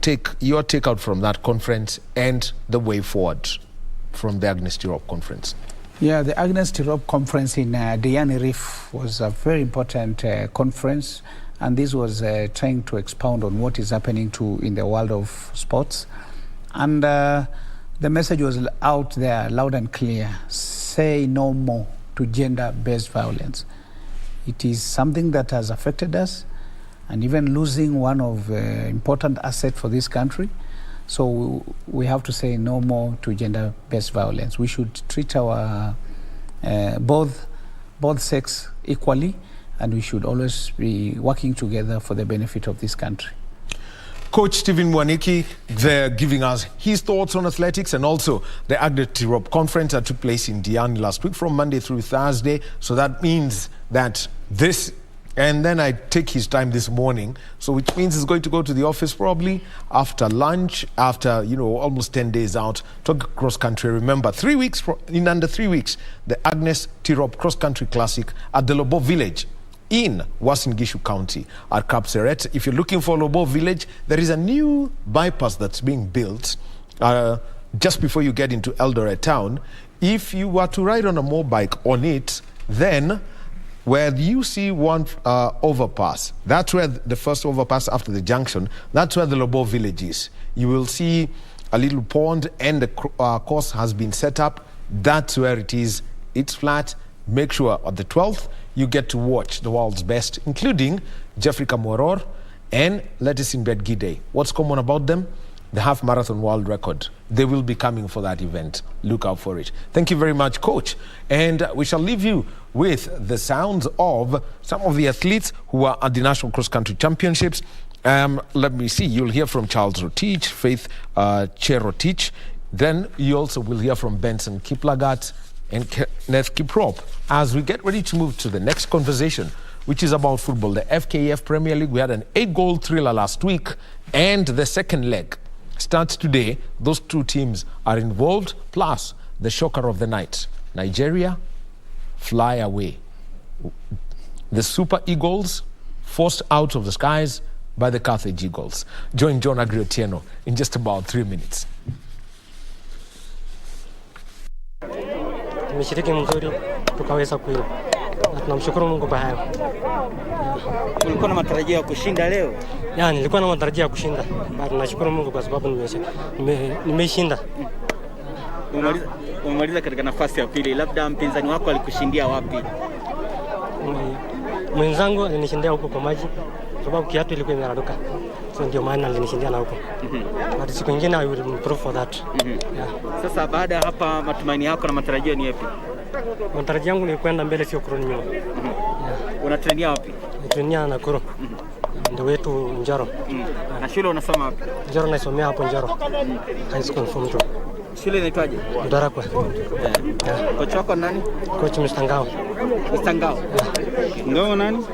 take out from that conference and the way forward from the Agnes Tirop conference. Yeah, the Agnes Tirop conference in Diani Reef was a very important conference, and this was trying to expound on what is happening in the world of sports. And the message was out there, loud and clear. Say no more to gender-based violence. It is something that has affected us, and even losing one of important assets for this country. So we have to say no more to gender-based violence. We should treat our both sex equally, and we should always be working together for the benefit of this country. Coach Stephen Mwaniki, they're giving us his thoughts on athletics and also the Agnes Tirop conference that took place in Diani last week from Monday through Thursday. So that means that this, and then I take his time this morning, so which means he's going to go to the office probably after lunch, after, almost 10 days out, to cross country. Remember, in under 3 weeks, the Agnes Tirop Cross Country Classic at the Lobo Village in Uasin Gishu County at Kapseret. If you're looking for Lobo Village, there is a new bypass that's being built just before you get into Eldoret town. If you were to ride on a motorbike on it, then where you see one overpass, that's where the first overpass after the junction, that's where the Lobo Village is. You will see a little pond and the course has been set up. That's where it is. It's flat. Make sure on the 12th, you get to watch the world's best, including Jeffrey Kamworor and Lettuce in Bed Gide. What's common about them? The half marathon world record. They will be coming for that event. Look out for it. Thank you very much, Coach. And we shall leave you with the sounds of some of the athletes who are at the National Cross Country Championships. Let me see. You'll hear from Charles Rotich, Faith Cherotich, Then you also will hear from Benson Kiplagat and Kenneth Kiprop as we get ready to move to the next conversation, which is about football. The FKF Premier League, we had an 8-goal thriller last week, and the second leg starts today. Those two teams are involved, plus the shocker of the night. Nigeria fly away. The Super Eagles forced out of the skies by the Carthage Eagles. Join John Agriotieno in just about 3 minutes. Tumeshiriki mzuri tukaweza kuiona. Tunamshukuru Mungu kwa hayo. Ulikuwa na matarajio ya kushinda leo? Nilikuwa na matarajio ya kushinda. Bado nashukuru Mungu kwa sababu nimeshinda. Umemaliza katika nafasi ya pili. Labda mpinzani wako alikushindia wapi? Mwenzangu alinishindia huko kwa maji sababu kiatu ilikuwa imeraruka. So ndio maana alinishindia na huko. But siku nyingine I will improve for that. Sasa baada hapa matumaini yako na matarajio ni yapi? Matarajio yangu ni kwenda mbele, sio kurudi nyuma. Unatrainia wapi? Natrainia Nakuru. Ndio wetu Njoro. Na shule unasoma wapi? Njoro nasomea hapo Njoro. High school form 2. Shule inaitwaje? Darakwa. Kocha wako nani? Coach Mr. Ngao. Mr. Ngao. Ngao nani?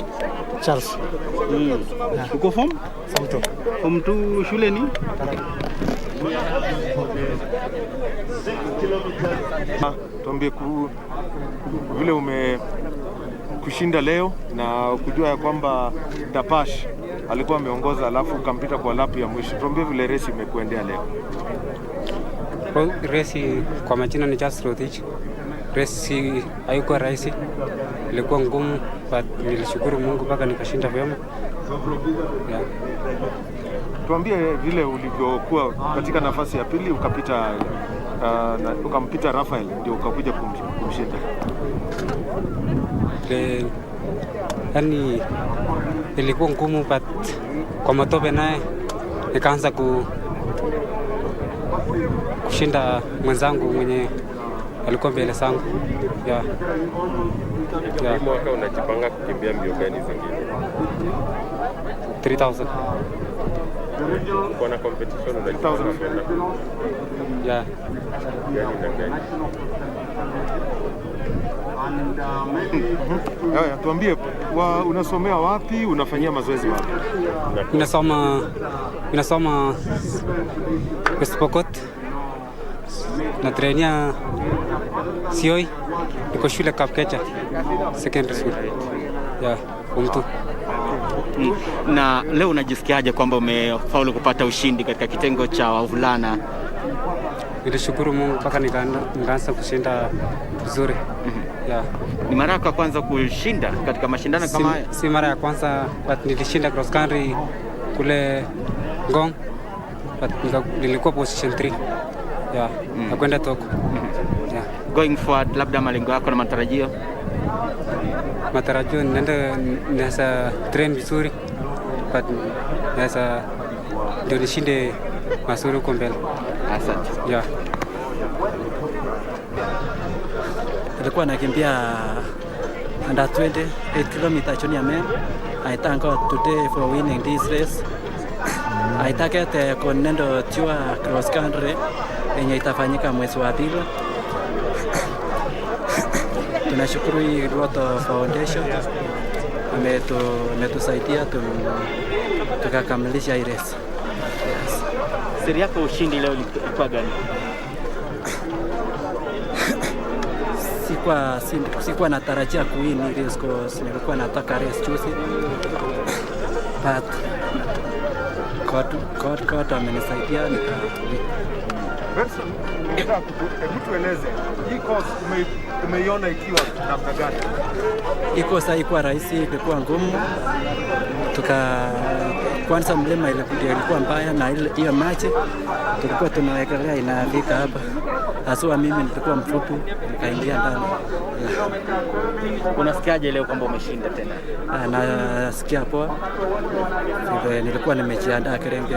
Charles. Uko form? Form 2. Form 2 shule ni? Tuambie vile kushinda leo na kujua ya kwamba Tapash alikuwa ameongoza alafu ukampita kwa lapu ya mwisho. Tuambie vile resi imekuendea leo. Resi kwa majina ni Just Rotich. Resi haikuwa rahisi, ilikuwa ngumu, but nilishukuru Mungu mpaka nikashinda vyema. Tuambie vile ulivyokuwa katika nafasi ya pili ukampita Rafael ndio ukakuja kumshinda. Yani ilikuwa ngumu, but kwa matope naye nikaanza kushinda mwenzangu mwenye alikuwa mbele zangu. Hii mwaka unajipanga kukimbia mbio gani zingine? 3000. Kwa na competition unajipanga kwenda? Tuambie unasomea wapi, unafanyia mazoezi wapi? Ninasoma West Pokot. Natrainia Sioi. Niko shule Kapkecha secondary school. Mtu. Na leo unajisikiaje kwamba umefaulu kupata ushindi katika kitengo cha wavulana? Nilishukuru Mungu mpaka nikaanza kushinda vizuri. Ni mara yako ya kwanza kushinda katika mashindano kama haya? Si mara ya kwanza, but nilishinda cross country kule Ngong. But nilikuwa position 3. Nakwenda Toko. Going forward, labda malengo yako na matarajio? Matarajio naweza train vizuri, but naweza ndio nishinde mazuri huko mbele. Asante. Nilikuwa nakimbia under 8 km junior men. I thank God today for winning this race. I target Continental Tour cross country yenye itafanyika mwezi wa pili. Tunashukuru hii Roto Foundation ametusaidia tukakamilisha hii race. Siri yako ushindi leo ilikuwa gani? Sikuwa natarajia kuwin hii race because nilikuwa nataka race juzi. But God amenisaidia nikawin. Hebu tueleze, hii course umeiona ikiwa namna gani? Hii course haikuwa rahisi, ilikuwa ngumu. Kwanza mlima ilikuwa mbaya na hiyo maji tulikuwa tunawekelea inafika hapa. Haswa mimi nilikuwa mfupi, nikaingia ndani. Unasikiaje leo kwamba umeshinda tena? Nasikia poa. Nilikuwa nimejiandaa Serengeti.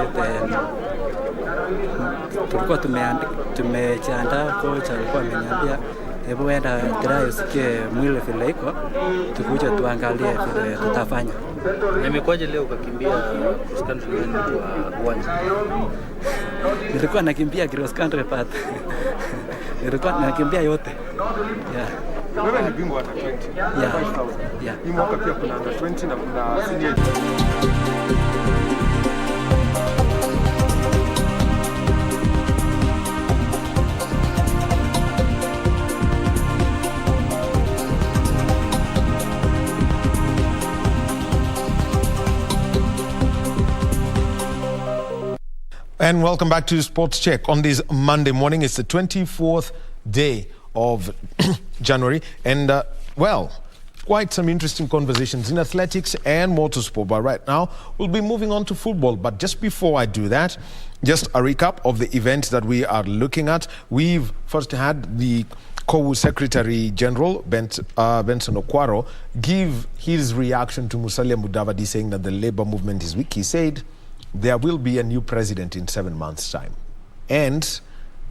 Tulikuwa tumejiandaa, coach alikuwa ameniambia hebu enda try usikie mwili vile iko, tukuje tuangalie vile tutafanya. Imekuwaje leo ukakimbia cross country kwa uwanja? Nilikuwa nakimbia cross country but nilikuwa nakimbia yote. Yeah. Wewe ni bingwa under 20. Yeah. 5,000. Yeah. Hii mwaka pia kuna under 20 na kuna senior. And welcome back to Sports Check on this Monday morning. It's the 24th day of January. And, well, quite some interesting conversations in athletics and motorsport. But right now, we'll be moving on to football. But just before I do that, just a recap of the events that we are looking at. We've first had the COWU Secretary General, Benson Okwaro, give his reaction to Musalia Mudavadi saying that the labor movement is weak. He said there will be a new president in 7 months' time. And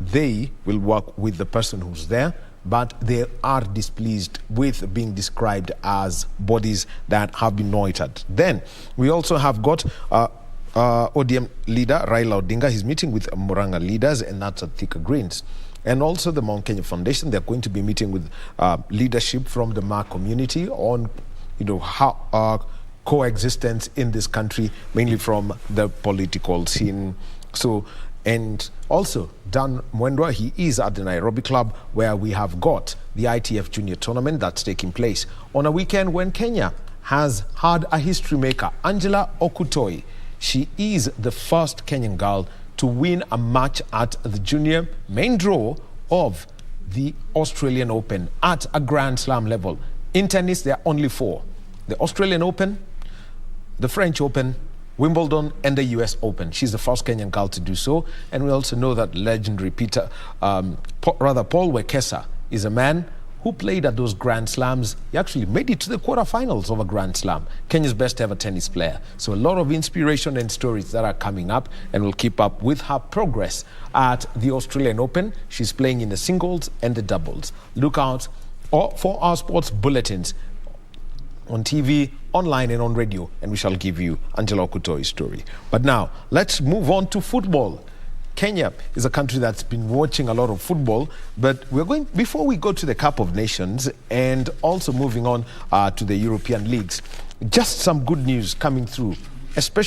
they will work with the person who's there, but they are displeased with being described as bodies that have been loitered. Then we also have got ODM leader Raila Odinga. He's meeting with Muranga leaders, and that's at Thika Greens. And also the Mount Kenya Foundation, they're going to be meeting with leadership from the Ma community on, how coexistence in this country, mainly from the political scene. So, and also Dan Mwendwa, he is at the Nairobi club where we have got the ITF Junior Tournament that's taking place on a weekend when Kenya has had a history maker, Angela Okutoi. She is the first Kenyan girl to win a match at the junior main draw of the Australian Open at a Grand Slam level. In tennis, there are only 4. The Australian Open, the French Open, Wimbledon, and the US Open. She's the first Kenyan girl to do so. And we also know that legendary Paul Wekesa is a man who played at those Grand Slams. He actually made it to the quarterfinals of a Grand Slam. Kenya's best ever tennis player. So a lot of inspiration and stories that are coming up, and we'll keep up with her progress at the Australian Open. She's playing in the singles and the doubles. Look out for our sports bulletins on TV, online, and on radio, and we shall give you Angela Okutoi's story. But now, let's move on to football. Kenya is a country that's been watching a lot of football, but before we go to the Cup of Nations and also moving on to the European leagues, just some good news coming through, especially